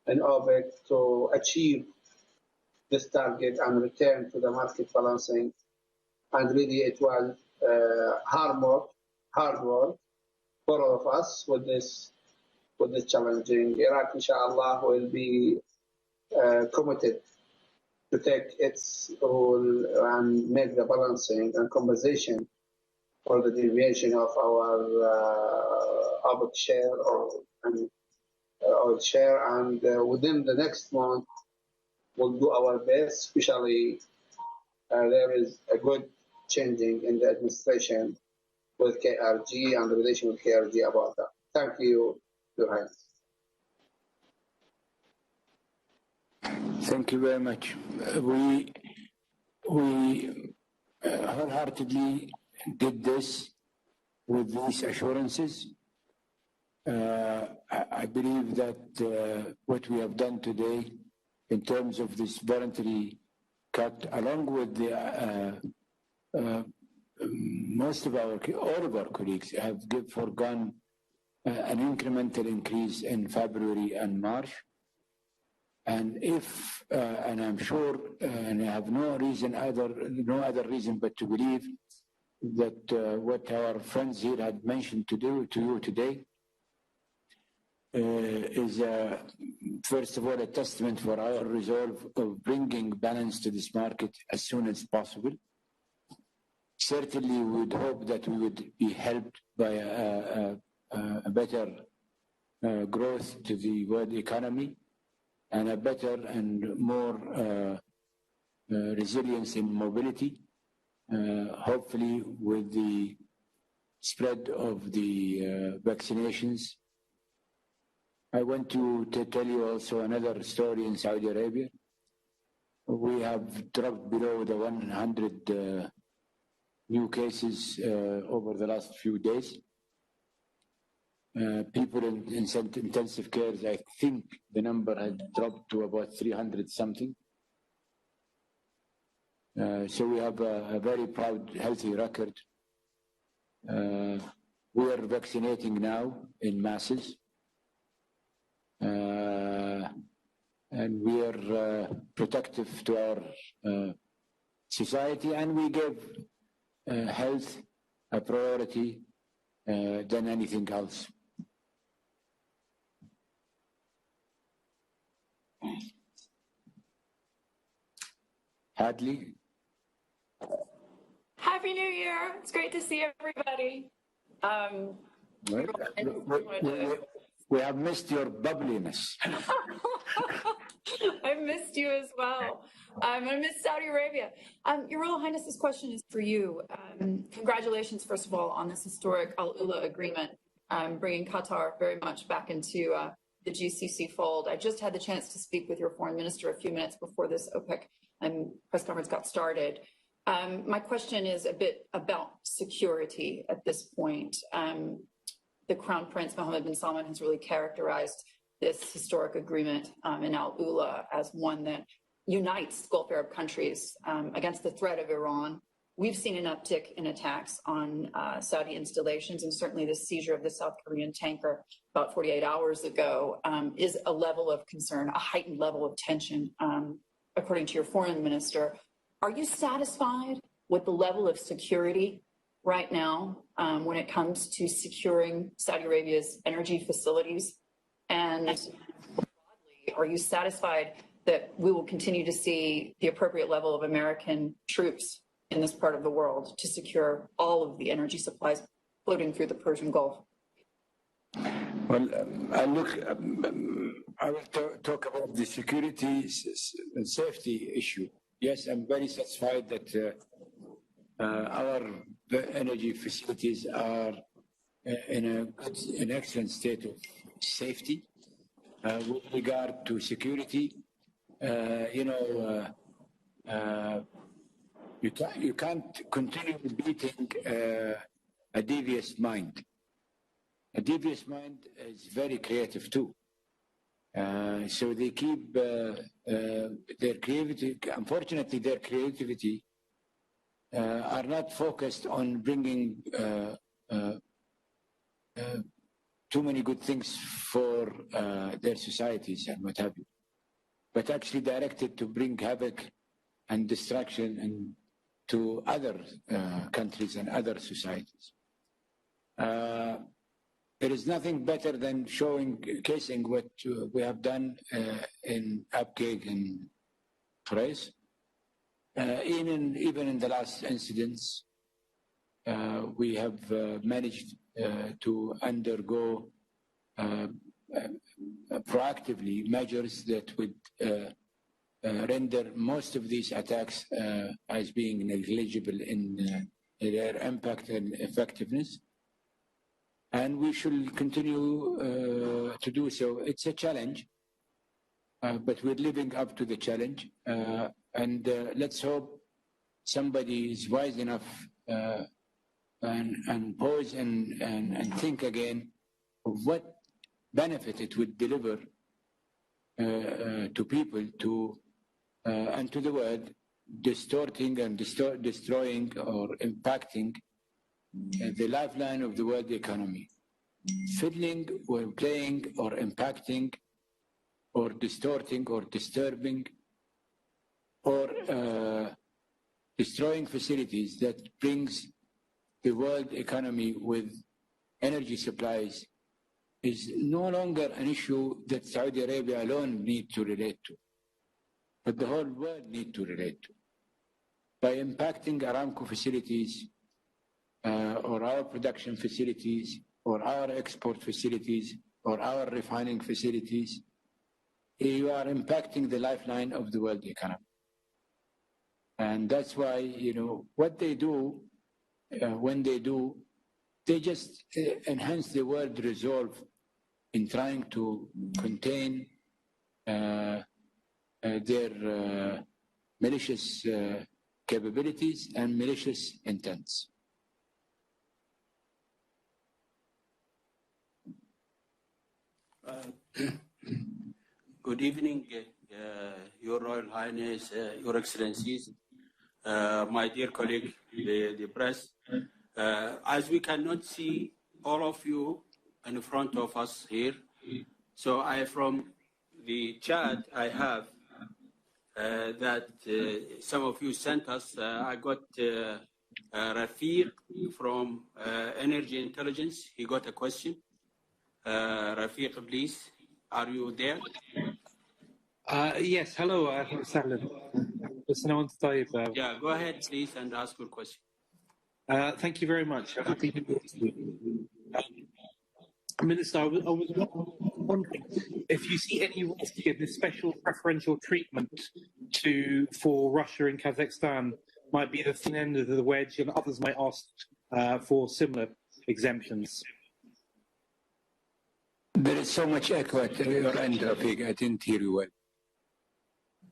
in OPEC to achieve this target and return to the market balancing. And really it was hard work for all of us with this challenging. Iraq, inshallah, will be committed to take its role and make the balancing and compensation for the deviation of our OPEC share or share. And within the next month, we'll do our best, especially there is a good changing in the administration with KRG and the relation with KRG about that. Thank you, Your Highness. Thank you very much. We wholeheartedly did this with these assurances. I believe that what we have done today in terms of this voluntary cut, along with the all of our colleagues have foregone an incremental increase in February and March. And if, and I'm sure, and I have no other reason but to believe that what our friends here had mentioned to you today is, first of all, a testament for our resolve of bringing balance to this market as soon as possible. Certainly, we would hope that we would be helped by a better growth to the world economy and a better and more resilience in mobility, hopefully with the spread of the vaccinations. I want to tell you also another story in Saudi Arabia. We have dropped below the 100 new cases over the last few days. People in intensive care, I think the number had dropped to about 300 something. So we have a very proud, healthy record. We are vaccinating now in masses. And we are protective to our society, and we give health a priority than anything else. Hadley? Happy New Year. It's great to see everybody. We have missed your bubbliness. I missed you as well. I miss Saudi Arabia. Your Royal Highness, this question is for you. Congratulations, first of all, on this historic Al-Ula agreement, bringing Qatar very much back into the GCC fold. I just had the chance to speak with your foreign minister a few minutes before this OPEC press conference got started. My question is a bit about security at this point. The Crown Prince Mohammed bin Salman has really characterized this historic agreement in Al-Ula as one that unites Gulf Arab countries against the threat of Iran. We've seen an uptick in attacks on Saudi installations, and certainly the seizure of the South Korean tanker about 48 hours ago is a level of concern, a heightened level of tension, according to your foreign minister. Are you satisfied with the level of security right now when it comes to securing Saudi Arabia's energy facilities? And broadly, are you satisfied that we will continue to see the appropriate level of American troops in this part of the world to secure all of the energy supplies floating through the Persian Gulf? Well, I will talk about the security and safety issue. Yes, I'm very satisfied that our energy facilities are in an excellent state of safety. With regard to security, you can't continue beating a devious mind. A devious mind is very creative too. So they keep their creativity. Unfortunately, their creativity are not focused on bringing too many good things for their societies and what have you, but actually directed to bring havoc and destruction and to other countries and other societies. There is nothing better than showcasing what we have done in OPEC and Press. Even in the last incidents, we have managed to undergo proactively measures that would render most of these attacks as being negligible in their impact and effectiveness. And we should continue to do so. It's a challenge, but we're living up to the challenge. And let's hope somebody is wise enough and pause and think again of what benefit it would deliver to people and to the world, distorting and destroying or impacting the lifeline of the world economy, fiddling or playing or impacting or distorting or disturbing or destroying facilities that brings the world economy with energy supplies is no longer an issue that Saudi Arabia alone needs to relate to, but the whole world needs to relate to. By impacting Aramco facilities, or our production facilities, or our export facilities, or our refining facilities, you are impacting the lifeline of the world economy. And that's why, what they do, when they do, they just enhance the world resolve in trying to contain their malicious capabilities and malicious intents. Good evening, Your Royal Highness, Your Excellencies, my dear colleague, the press. As we cannot see all of you in front of us here, so from the chat I have that some of you sent us, I got Rafiq from Energy Intelligence. He got a question. Rafiq, please, are you there? Yes, hello, Sahlan. Yeah, go ahead, please, and ask your question. Thank you very much. Happy New Year to you. Minister, I was wondering if you see any risk in this special preferential treatment for Russia and Kazakhstan might be the thin end of the wedge, and others might ask for similar exemptions. There is so much echo at your end, Rafiq. I didn't hear you well.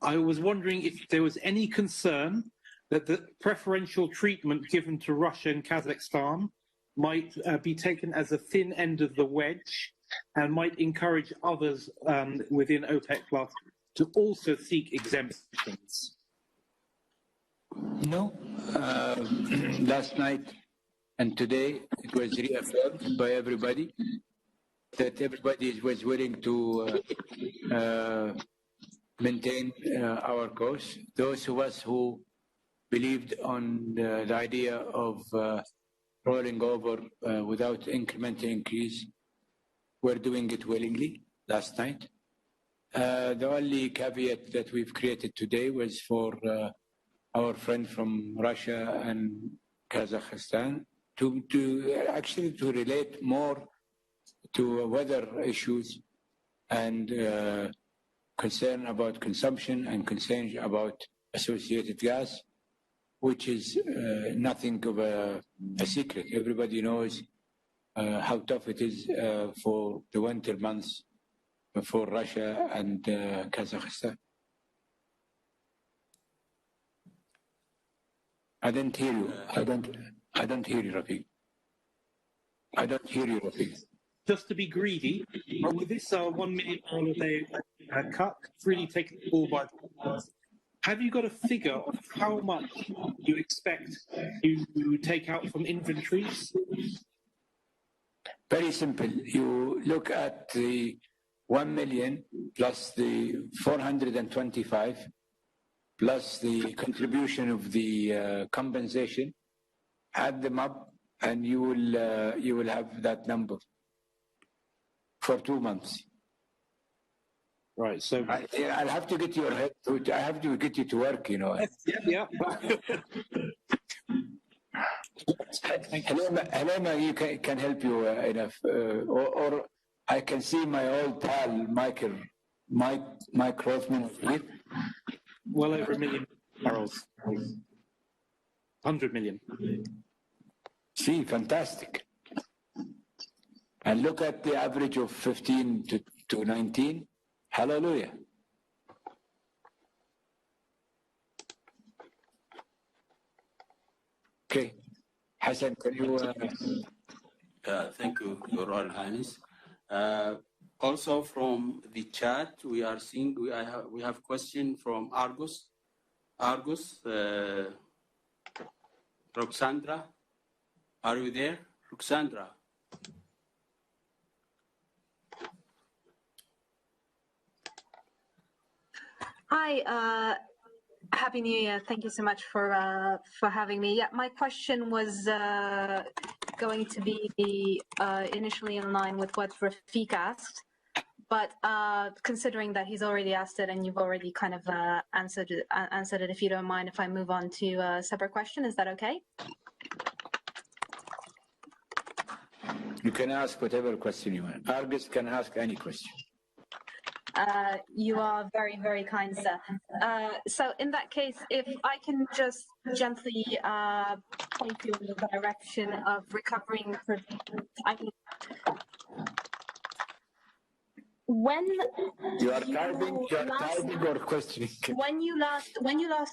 I was wondering if there was any concern that the preferential treatment given to Russia and Kazakhstan might be taken as a thin end of the wedge and might encourage others within OPEC Plus to also seek exemptions. No. Last night and today it was reaffirmed by everybody that everybody was willing to maintain our course. Those of us who believed on the idea of rolling over without incremental increase were doing it willingly last night. The only caveat that we've created today was for our friend from Russia and Kazakhstan to actually relate more to weather issues and concern about consumption and concern about associated gas which is nothing of a secret. Everybody knows how tough it is for the winter months for Russia and Kazakhstan. I don't hear you. I don't hear you, Rafiq. I don't hear you, Rafiq. Just to be greedy, with this $1 million a day cut, it's really taken the ball by the horns. Have you got a figure of how much you expect to take out from inventories? Very simple. You look at the 1 million plus the 425 plus the contribution of the compensation, add them up, and you will have that number for 2 months. Right. So I'll have to get your head. I have to get you to work. You know. Yeah. Helena, you can help you enough, or I can see my old pal Mike Rothman here. Well over 1 million barrels. 100 million. See, fantastic. And look at the average of 15 to 19. Hallelujah. Okay. Hassan, can you... Thank you, Your Royal Highness. Also from the chat, we are seeing, we have question from Argus. Roxandra, are you there? Roxandra. Hi, Happy New Year. Thank you so much for having me. Yeah, my question was going to be initially in line with what Rafiq asked, but considering that he's already asked it and you've already kind of answered it, if you don't mind, if I move on to a separate question, is that okay? You can ask whatever question you want. Argus can ask any question. You are very, very kind, sir. So in that case, if I can just gently point you in the direction of recovering, when you are typing or questioning. When you last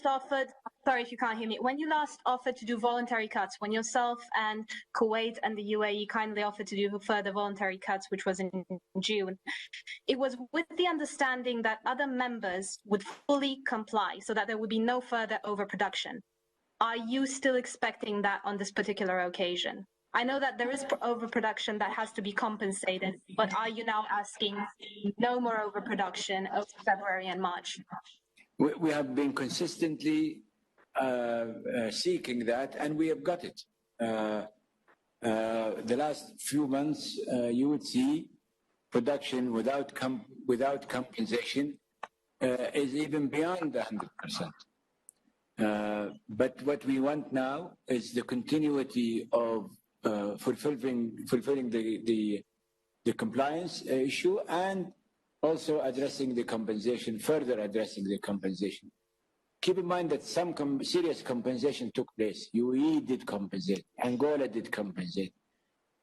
offered, sorry if you can't hear me, when you last offered to do voluntary cuts, when yourself and Kuwait and the UAE kindly offered to do further voluntary cuts, which was in June, it was with the understanding that other members would fully comply so that there would be no further overproduction. Are you still expecting that on this particular occasion? I know that there is overproduction that has to be compensated, but are you now asking no more overproduction over February and March? We have been consistently seeking that, and we have got it. The last few months, you would see production without compensation is even beyond 100%. But what we want now is the continuity of fulfilling the compliance issue, and also addressing the compensation, further addressing the compensation. Keep in mind that some serious compensation took place. UAE did compensate, Angola did compensate,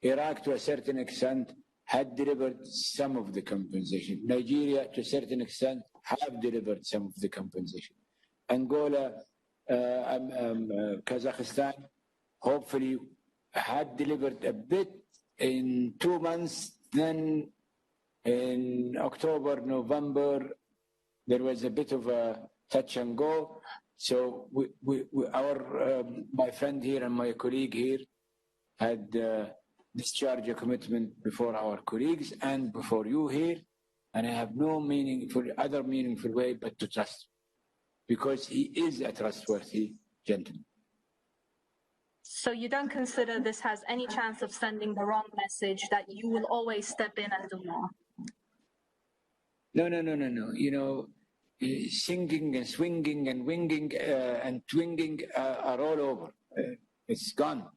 Iraq to a certain extent had delivered some of the compensation, Nigeria to a certain extent have delivered some of the compensation, Angola, Kazakhstan hopefully had delivered a bit in 2 months. Then in October, November, there was a bit of a touch and go. So my friend here and my colleague here had discharged a commitment before our colleagues and before you here, and I have no other meaningful way but to trust, because he is a trustworthy gentleman. So you don't consider this has any chance of sending the wrong message that you will always step in and do more? No. You know, singing and swinging and winging and twinging are all over. It's gone.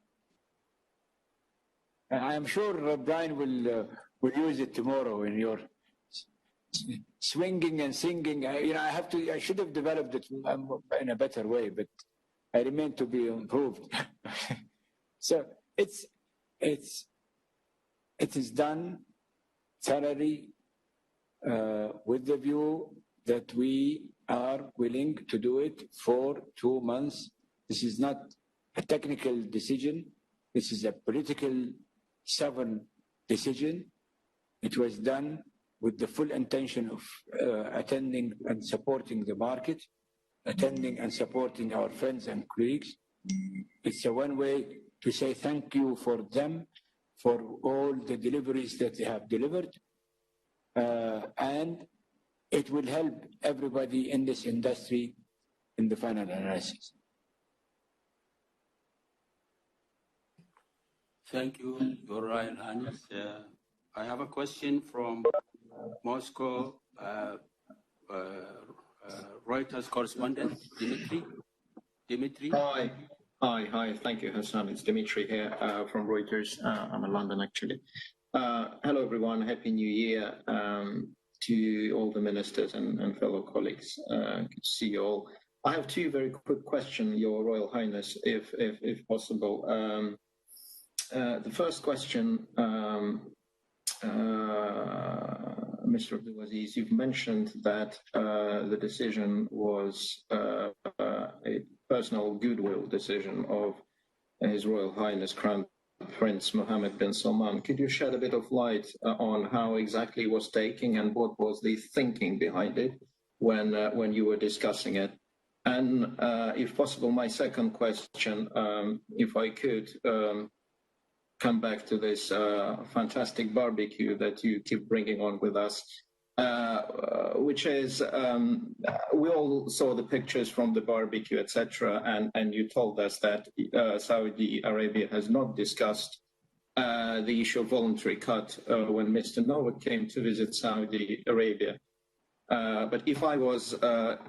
I am sure Brian will use it tomorrow in your swinging and singing. You know, I should have developed it in a better way, but I remain to be improved. So it is done thoroughly with the view that we are willing to do it for 2 months. This is not a technical decision. This is a political sovereign decision. It was done with the full intention of attending and supporting the market, attending and supporting our friends and colleagues. It's a one way to say thank you for them, for all the deliveries that they have delivered. And it will help everybody in this industry in the final analysis. Thank you, Your Royal Highness. I have a question from Moscow, Reuters correspondent, Dimitri. Hi. Thank you, Hassan. It's Dimitri here from Reuters. I'm in London, actually. Hello, everyone. Happy New Year to all the ministers and fellow colleagues. Good to see you all. I have two very quick questions, Your Royal Highness, if possible. The first question, Mr. Abdulaziz, you've mentioned that the decision was a personal goodwill decision of His Royal Highness Crown Prince Mohammed bin Salman. Could you shed a bit of light on how exactly it was taken and what was the thinking behind it when you were discussing it? And if possible, my second question, if I could come back to this fantastic barbecue that you keep bringing on with us, which is, we all saw the pictures from the barbecue, etc., and you told us that Saudi Arabia has not discussed the issue of voluntary cut when Mr. Novak came to visit Saudi Arabia. But if I was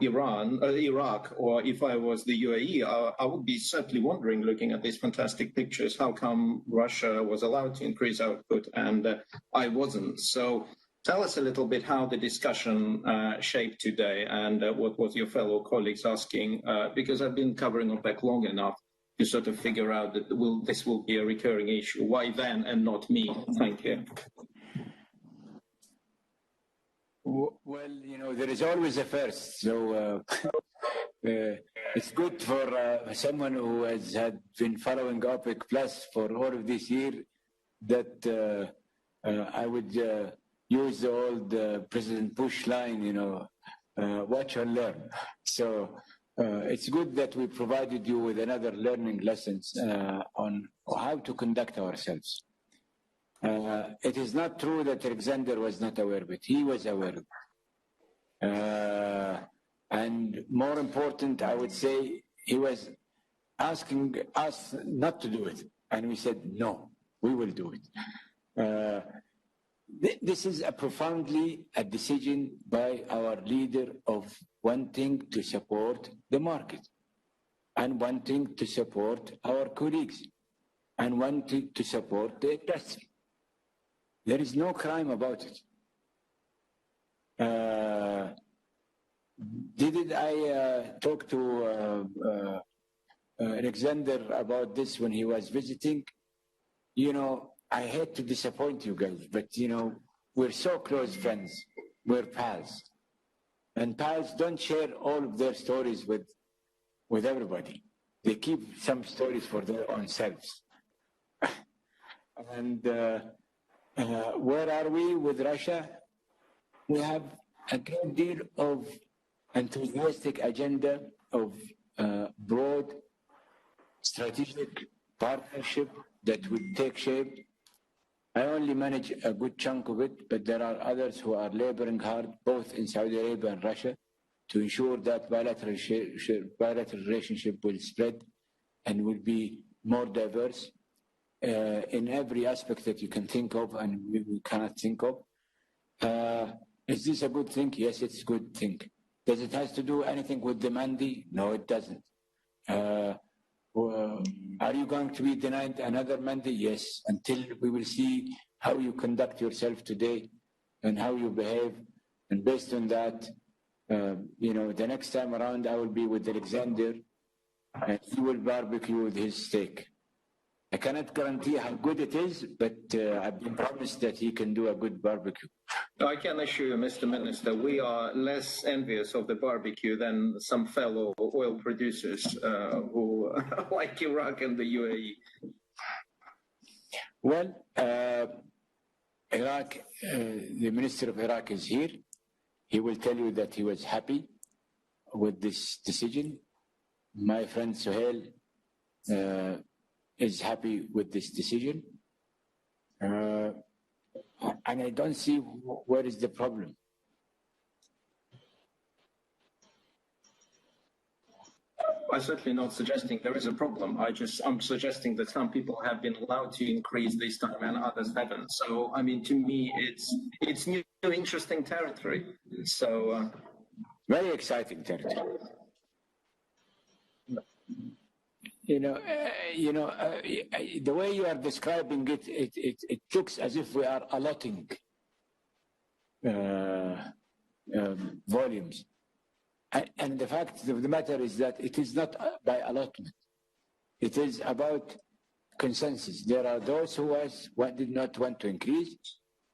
Iraq, or if I was the UAE, I would be certainly wondering, looking at these fantastic pictures, how come Russia was allowed to increase output and I wasn't? So tell us a little bit how the discussion shaped today and what was your fellow colleagues asking, because I've been covering OPEC long enough to sort of figure out that this will be a recurring issue. Why then and not me? Thank you. Well, you know, there is always a first. So it's good for someone who has been following OPEC Plus for all of this year that I would use the old President Bush line, you know, watch and learn. So it's good that we provided you with another learning lessons on how to conduct ourselves. It is not true that Alexander was not aware of it. He was aware of it. And more important, I would say, he was asking us not to do it. And we said, no, we will do it. This is profoundly a decision by our leader of wanting to support the market and wanting to support our colleagues and wanting to support the industry. There is no crime about it. Did I talk to Alexander about this when he was visiting? You know, I hate to disappoint you guys, but you know, we're so close friends. We're pals. And pals don't share all of their stories with everybody. They keep some stories for their own selves. And where are we with Russia? We have a great deal of enthusiastic agenda of broad strategic partnership that will take shape. I only manage a good chunk of it, but there are others who are laboring hard, both in Saudi Arabia and Russia, to ensure that bilateral relationship will spread and will be more diverse in every aspect that you can think of and we cannot think of. Is this a good thing? Yes, it's a good thing. Does it have to do anything with the Mandi? No, it doesn't. Are you going to be denied another Mandi? Yes, until we will see how you conduct yourself today and how you behave. And based on that, you know, the next time around I will be with Alexander and he will barbecue with his steak. I cannot guarantee how good it is, but I've been promised that he can do a good barbecue. I can assure you, Mr. Minister, we are less envious of the barbecue than some fellow oil producers who like Iraq and the UAE. Well, Iraq, the Minister of Iraq is here. He will tell you that he was happy with this decision. My friend Suhail is happy with this decision. And I don't see where is the problem. I'm certainly not suggesting there is a problem. I'm suggesting that some people have been allowed to increase this time and others haven't. So, I mean, to me, it's new, interesting territory. So, very exciting territory. The way you are describing it, it looks as if we are allotting volumes. And the fact of the matter is that it is not by allotment. It is about consensus. There are those who did not want to increase,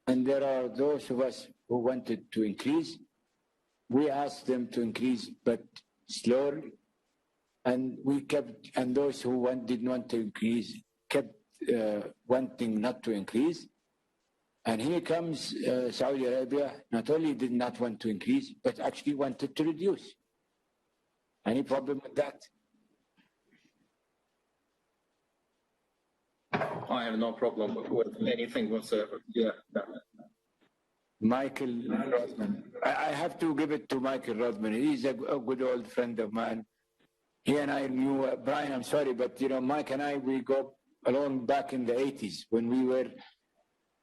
and there are those of us who wanted to increase. We asked them to increase, but slowly. And we kept, and those who didn't want to increase kept wanting not to increase. And here comes Saudi Arabia, not only did not want to increase, but actually wanted to reduce. Any problem with that? I have no problem with anything whatsoever. Yeah. Michael Rodman. I have to give it to Michael Rodman. He's a good old friend of mine. He and I knew, Brian, I'm sorry, but Mike and I, we go along back in the 80s when we were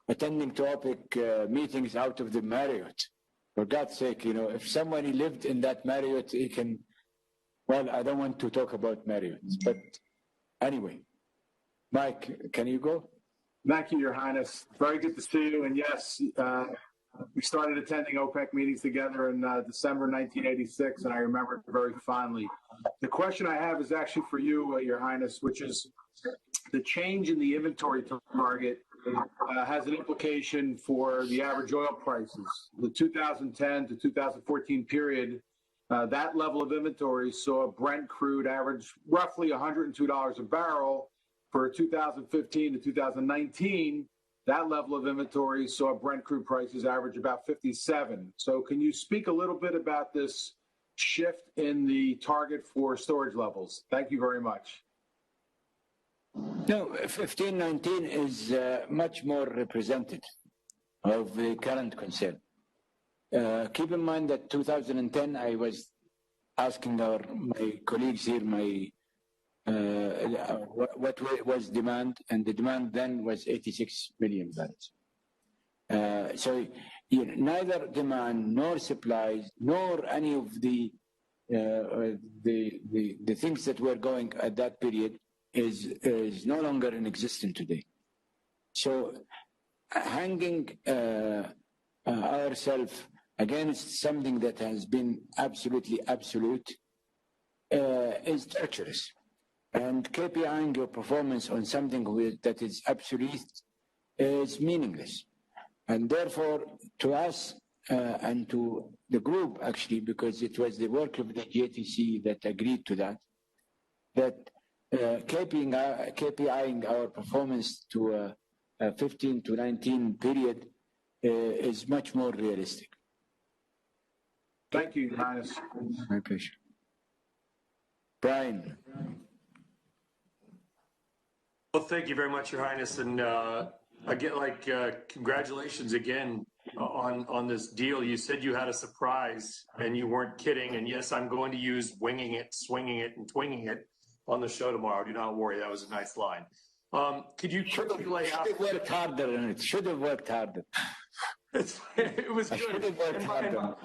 attending to OPEC meetings out of the Marriott. For God's sake, if somebody lived in that Marriott, he can, well, I don't want to talk about Marriott, but anyway. Mike, can you go? Thank you, Your Highness. Very good to see you. And yes, we started attending OPEC meetings together in December 1986, and I remember it very fondly. The question I have is actually for you, Your Highness, which is the change in the inventory target has an implication for the average oil prices. The 2010 to 2014 period, that level of inventory saw Brent crude average roughly $102 a barrel. For 2015 to 2019, that level of inventory saw Brent crude prices average about 57. So can you speak a little bit about this shift in the target for storage levels? Thank you very much. No, 15-19 is much more representative of the current concern. Keep in mind that 2010, I was asking my colleagues here, what was demand, and the demand then was 86 million barrels. So neither demand nor supplies nor any of the things that were going at that period is no longer in existence today. So hanging ourselves against something that has been absolutely absolute is treacherous. And KPIing your performance on something that is absolute is meaningless. And therefore, to us and to the group, actually, because it was the work of the JTC that agreed to that KPIing our performance to a 15 to 19 period is much more realistic. Thank you, Your Highness. My pleasure. Brian. Well, thank you very much, Your Highness, and again, congratulations again on this deal. You said you had a surprise, and you weren't kidding. And yes, I'm going to use winging it, swinging it, and twinging it on the show tomorrow. Do not worry, that was a nice line. Could you quickly lay out? Should have worked harder on it. Should have worked harder. It was good. Should have worked harder.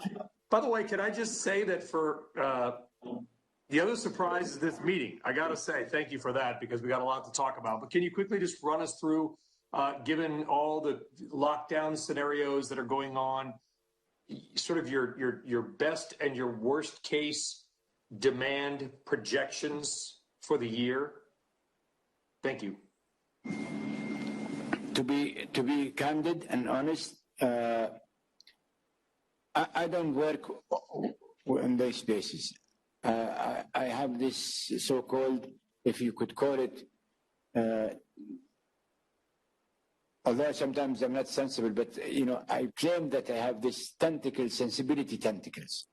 By the way, can I just say that for the other surprise is this meeting. I got to say, thank you for that, because we got a lot to talk about. But can you quickly just run us through, given all the lockdown scenarios that are going on, sort of your best and your worst case demand projections for the year? Thank you. To be candid and honest, I don't work on this basis. I have this so-called, if you could call it, although sometimes I'm not sensible, but I claim that I have this sensibility tentacles.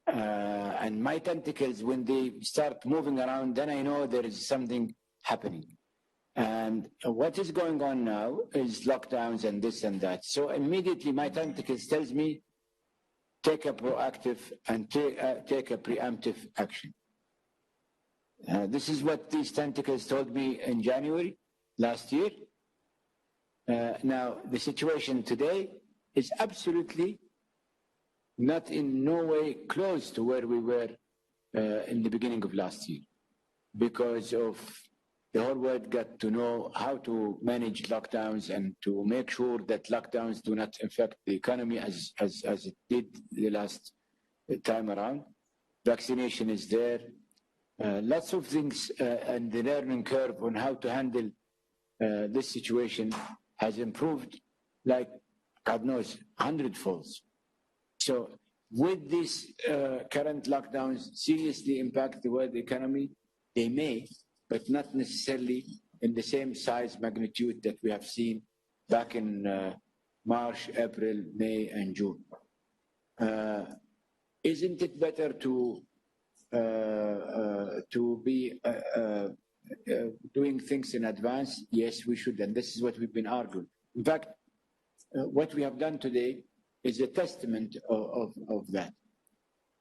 And my tentacles, when they start moving around, then I know there is something happening. And what is going on now is lockdowns and this and that. So immediately my tentacles tells me, take a proactive and take a preemptive action. This is what these tentacles told me in January last year. Now, the situation today is absolutely not in no way close to where we were in the beginning of last year, because of the whole world got to know how to manage lockdowns and to make sure that lockdowns do not affect the economy as it did the last time around. Vaccination is there. Lots of things, and the learning curve on how to handle this situation has improved, like God knows, 100-folds. So with these current lockdowns seriously impact the world economy, they may, but not necessarily in the same size magnitude that we have seen back in March, April, May, and June. Isn't it better to be doing things in advance? Yes, we should, and this is what we've been arguing. In fact, what we have done today is a testament of that.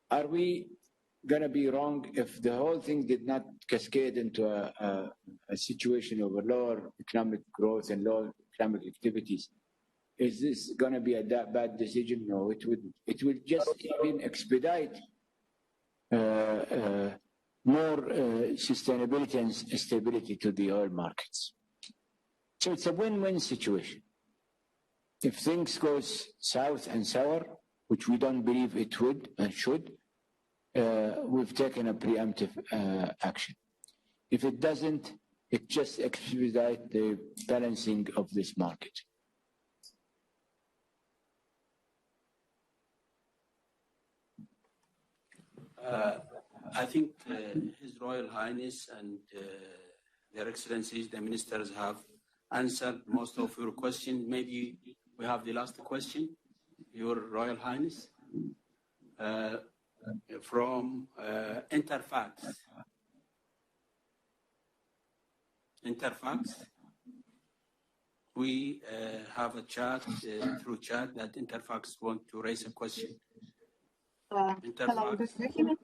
Are we going to be wrong if the whole thing did not cascade into a situation of lower economic growth and lower economic activities? Is this going to be a bad decision? No, it wouldn't. It will just even expedite more sustainability and stability to the oil markets. So it's a win-win situation. If things go south and sour, which we don't believe it would and should, we've taken a preemptive action. If it doesn't, it just expedites the balancing of this market. I think His Royal Highness and Their Excellencies, the ministers, have answered most of your questions. Maybe we have the last question, Your Royal Highness, from Interfax. Interfax. We have a chat through chat that Interfax want to raise a question. Hello, do you hear me?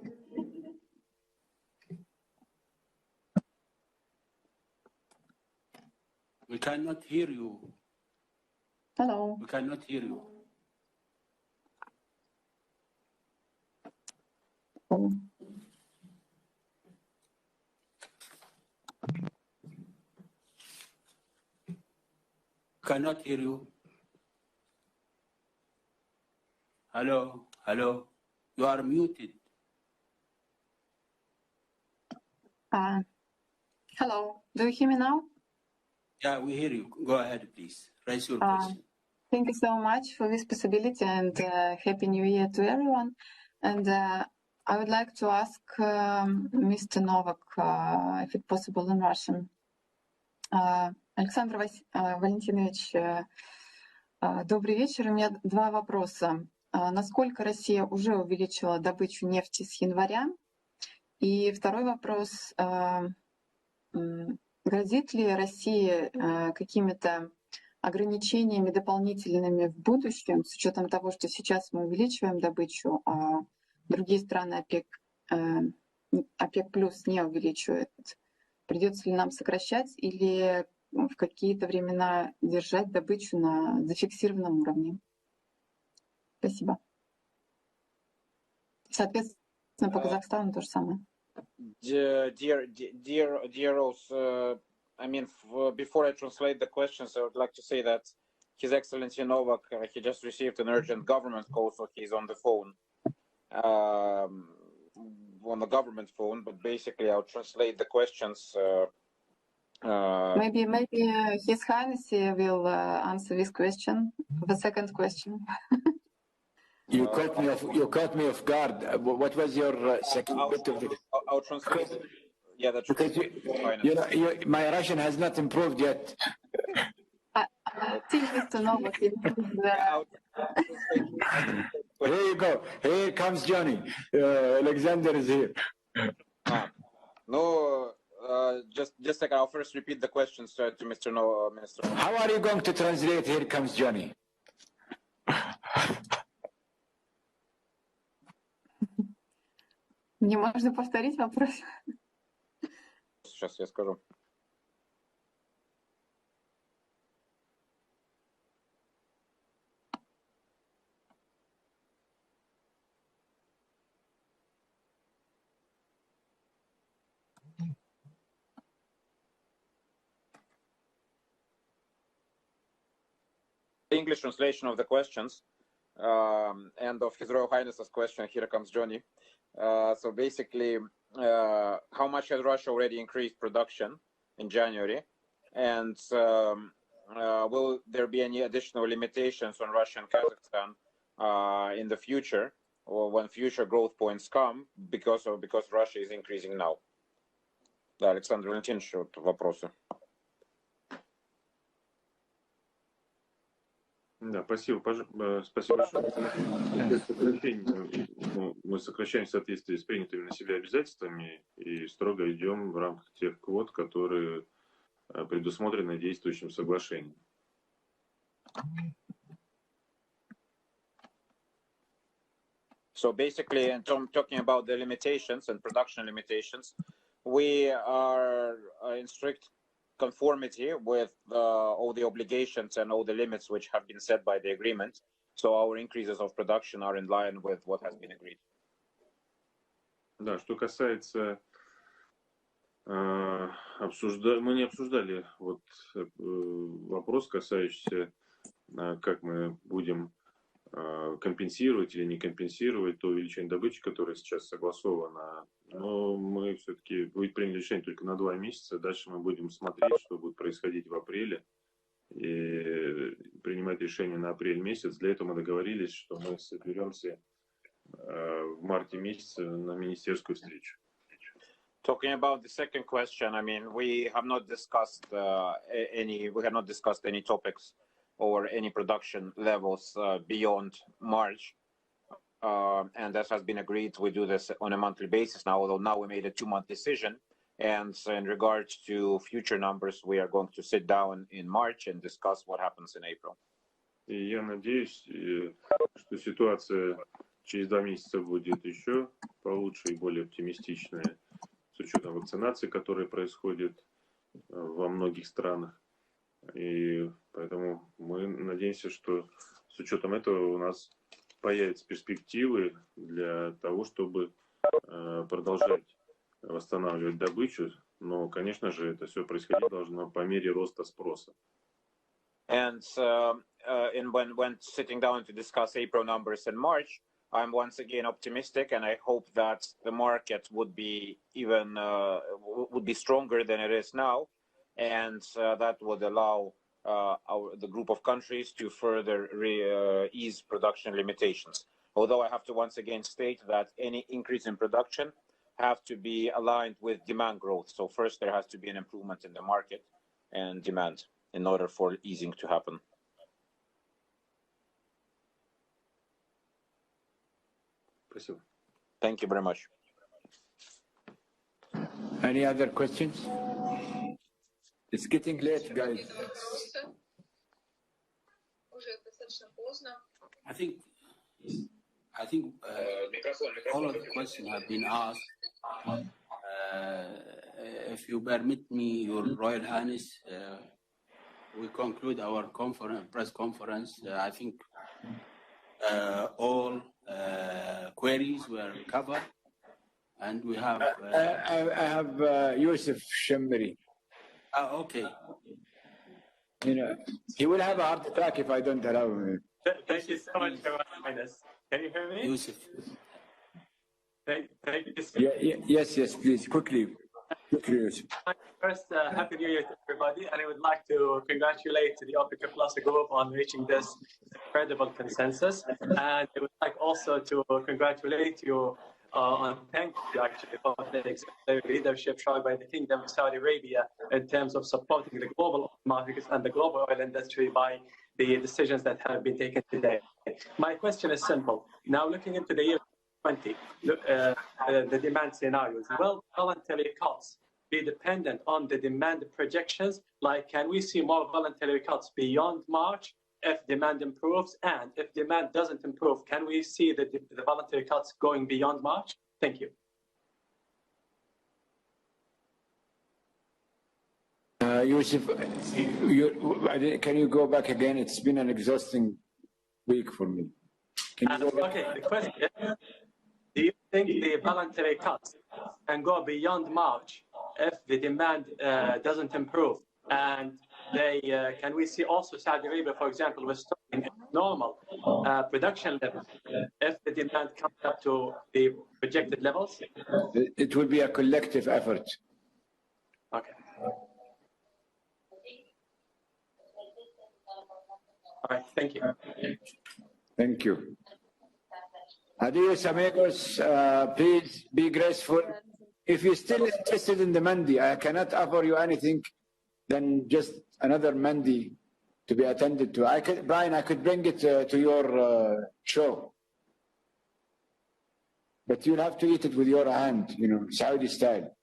We cannot hear you. Hello. We cannot hear you. Cannot hear you. Hello, hello. You are muted. Hello, do you hear me now? Yeah, we hear you. Go ahead, please. Raise your question. Thank you so much for this possibility, and Happy New Year to everyone. And I would like to ask Mr. Novak, if it's possible in Russian. Александр Валентинович, добрый вечер. У меня два вопроса. Насколько Россия уже увеличила добычу нефти с января? И второй вопрос. Грозит ли России какими-то ограничениями дополнительными в будущем, с учетом того, что сейчас мы увеличиваем добычу, а другие страны ОПЕК плюс не увеличивают? Придется ли нам сокращать или в какие-то времена держать добычу на зафиксированном уровне? Спасибо. Соответственно, по Казахстану то же самое. Dear Rose, I mean, before I translate the questions, I would like to say that His Excellency Novak, he just received an urgent government call, so he's on the phone. on the government phone, but basically I'll translate the questions. Maybe His Highness will answer this question, the second question. You caught me off guard. What was your second bit of the... I'll translate. Yeah, that's because my Russian has not improved yet. Mr. Novak, Here you go. Here comes Johnny. Alexander is here. No, just a second. I'll first repeat the questions to Mr. Minister. How are you going to translate "Here comes Johnny"? Мне можно повторить вопрос? Сейчас я скажу. English translation of the questions and of His Royal Highness's question. Here comes Johnny. So basically, how much has Russia already increased production in January? And will there be any additional limitations on Russia and Kazakhstan in the future, or when future growth points come, because Russia is increasing now? Да, Александр Валентинович, вот вопросы. Да, спасибо большое. Мы сокращаем в соответствии с принятыми на себя обязательствами и строго идем в рамках тех квот, которые предусмотрены действующим соглашением. So basically, talking about the limitations and production limitations, we are in strict conformity with all the obligations and all the limits which have been set by the agreement. So our increases of production are in line with what has been agreed. Да, что касается мы не обсуждали вот вопрос, касающийся, как мы будем компенсировать или не компенсировать то увеличение добычи, которое сейчас согласовано. Но мы все-таки приняли решение только на 2 месяца. Дальше мы будем смотреть, что будет происходить в апреле, и принимать решение на апрель месяц. Для этого мы договорились, что мы соберемся в марте месяце на министерскую встречу. Talking about the second question, I mean, we have not discussed any topics or any production levels beyond March. And as has been agreed, we do this on a monthly basis now, although now we made a 2-month decision. And so in regards to future numbers, we are going to sit down in March and discuss what happens in April. И я надеюсь, что ситуация через 2 месяца будет еще получше и более оптимистичная, с учетом вакцинации, которая происходит во многих странах. И поэтому мы надеемся, что с учетом этого у нас появятся перспективы для того, чтобы продолжать восстанавливать добычу. Но, конечно же, это все происходить должно по мере роста спроса. And when sitting down to discuss April numbers in March, I'm once again optimistic, and I hope that the market would be even would be stronger than it is now, and that would allow the group of countries to further ease production limitations. Although I have to once again state that any increase in production have to be aligned with demand growth. So first there has to be an improvement in the market and demand in order for easing to happen. Спасибо. Thank you very much. Any other questions? It's getting late, guys. I think all of the questions have been asked. If you permit me, Your Royal Highness, we conclude our press conference. I think all queries were covered, and we have. I have Yusuf Shemri. Okay. You know, he will have a heart attack if I don't allow him. Thank you so much, Your Highness. Can you hear me? Yusuf. Thank you. Yes, please, quickly. First, Happy New Year to everybody, and I would like to congratulate the OPEC Plus group on reaching this incredible consensus. And I would like also to congratulate you on thank you actually for the leadership shown by the Kingdom of Saudi Arabia in terms of supporting the global markets and the global oil industry by the decisions that have been taken today. My question is simple. Now looking into the year 20, the demand scenarios, will voluntary cuts be dependent on the demand projections? Like, can we see more voluntary cuts beyond March if demand improves? And if demand doesn't improve, can we see the voluntary cuts going beyond March? Thank you. Yusuf, can you go back again? It's been an exhausting week for me. Okay, the question is, do you think the voluntary cuts can go beyond March if the demand doesn't improve? And can we see also Saudi Arabia, for example, restoring normal production levels if the demand comes up to the projected levels? It will be a collective effort. Okay. All right, thank you. Thank you. Adios, amigos. Please be graceful. If you're still interested in the Mandi, I cannot offer you anything than just another Mandi to be attended to. Brian, I could bring it to your show. But you'll have to eat it with your hand, Saudi style.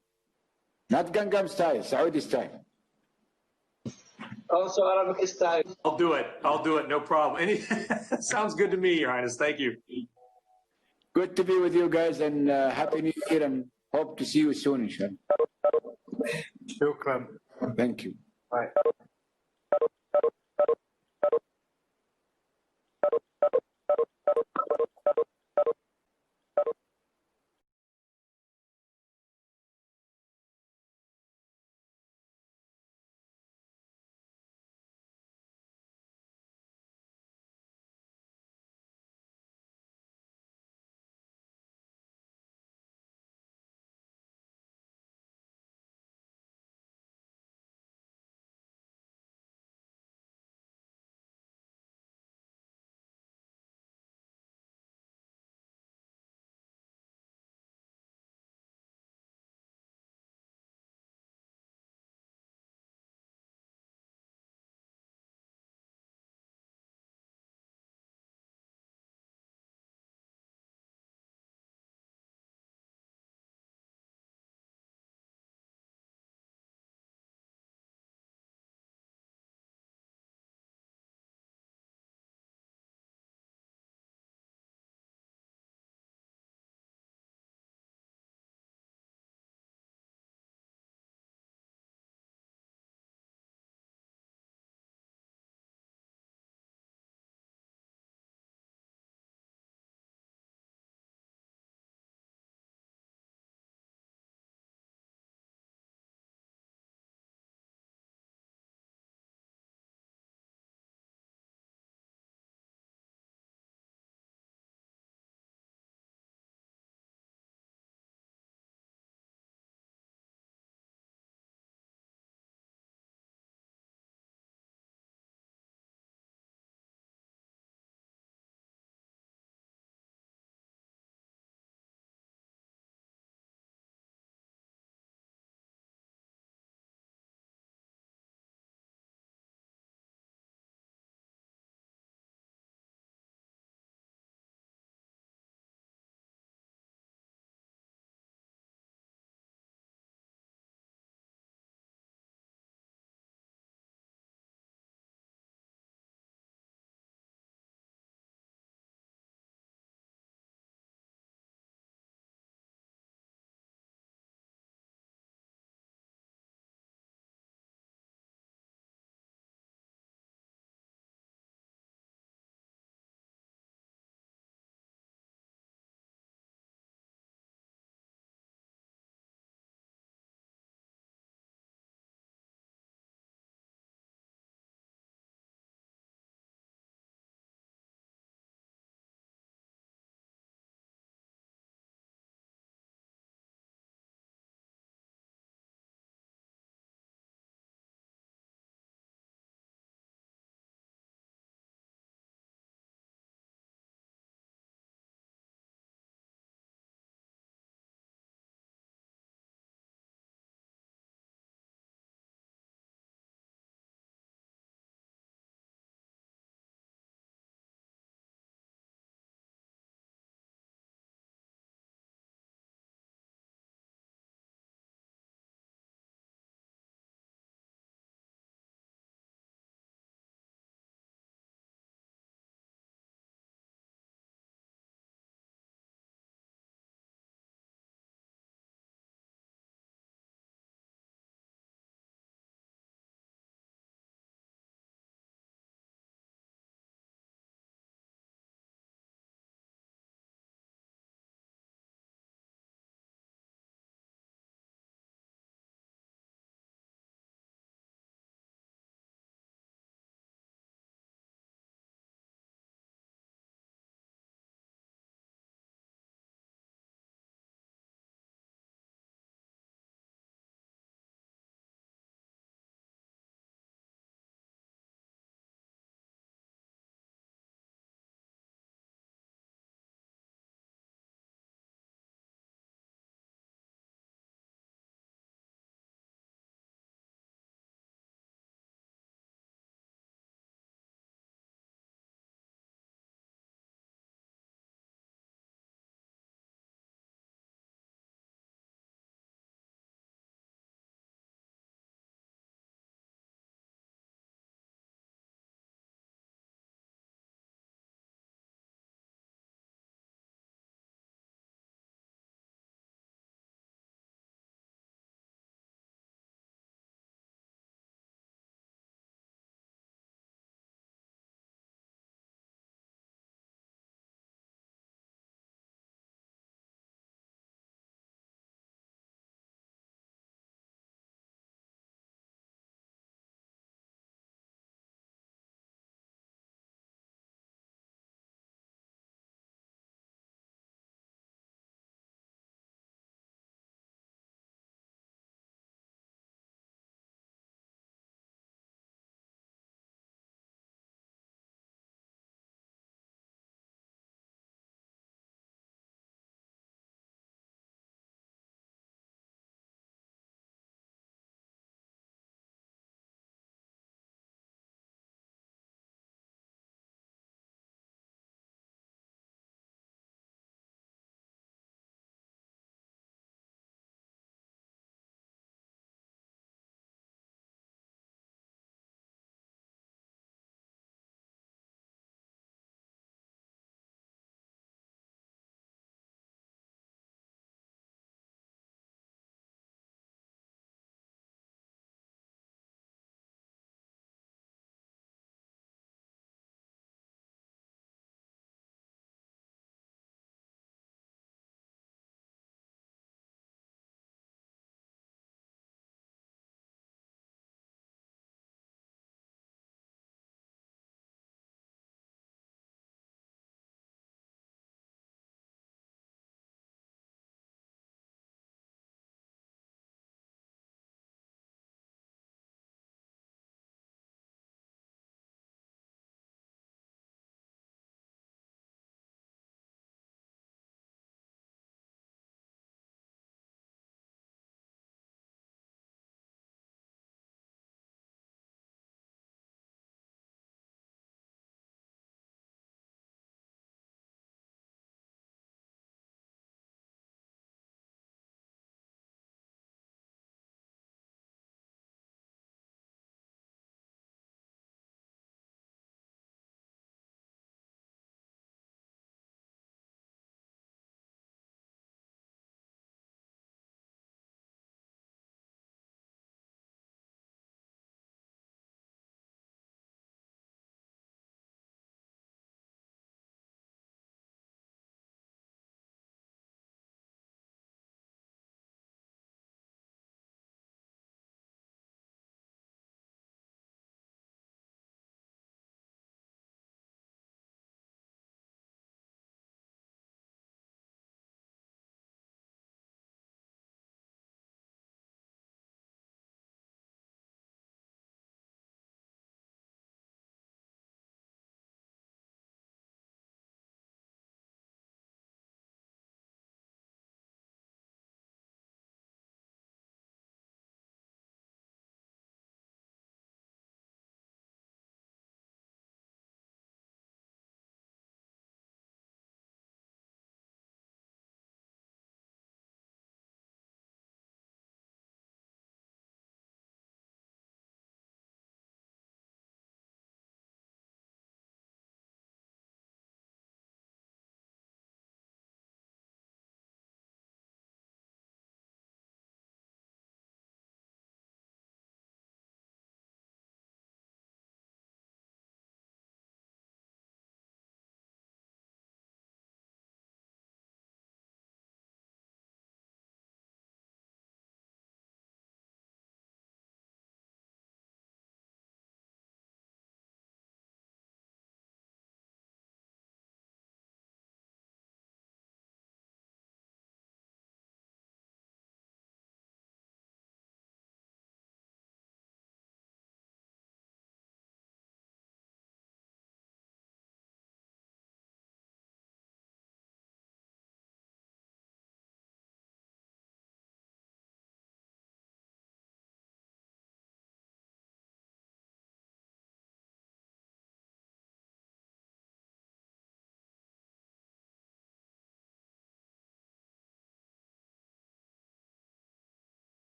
Not Gangnam style, Saudi style. Also Arabic style. I'll do it, no problem. Sounds good to me, Your Highness. Thank you. Good to be with you guys, and Happy New Year, and hope to see you soon, inshallah. Shukran. Thank you. Bye.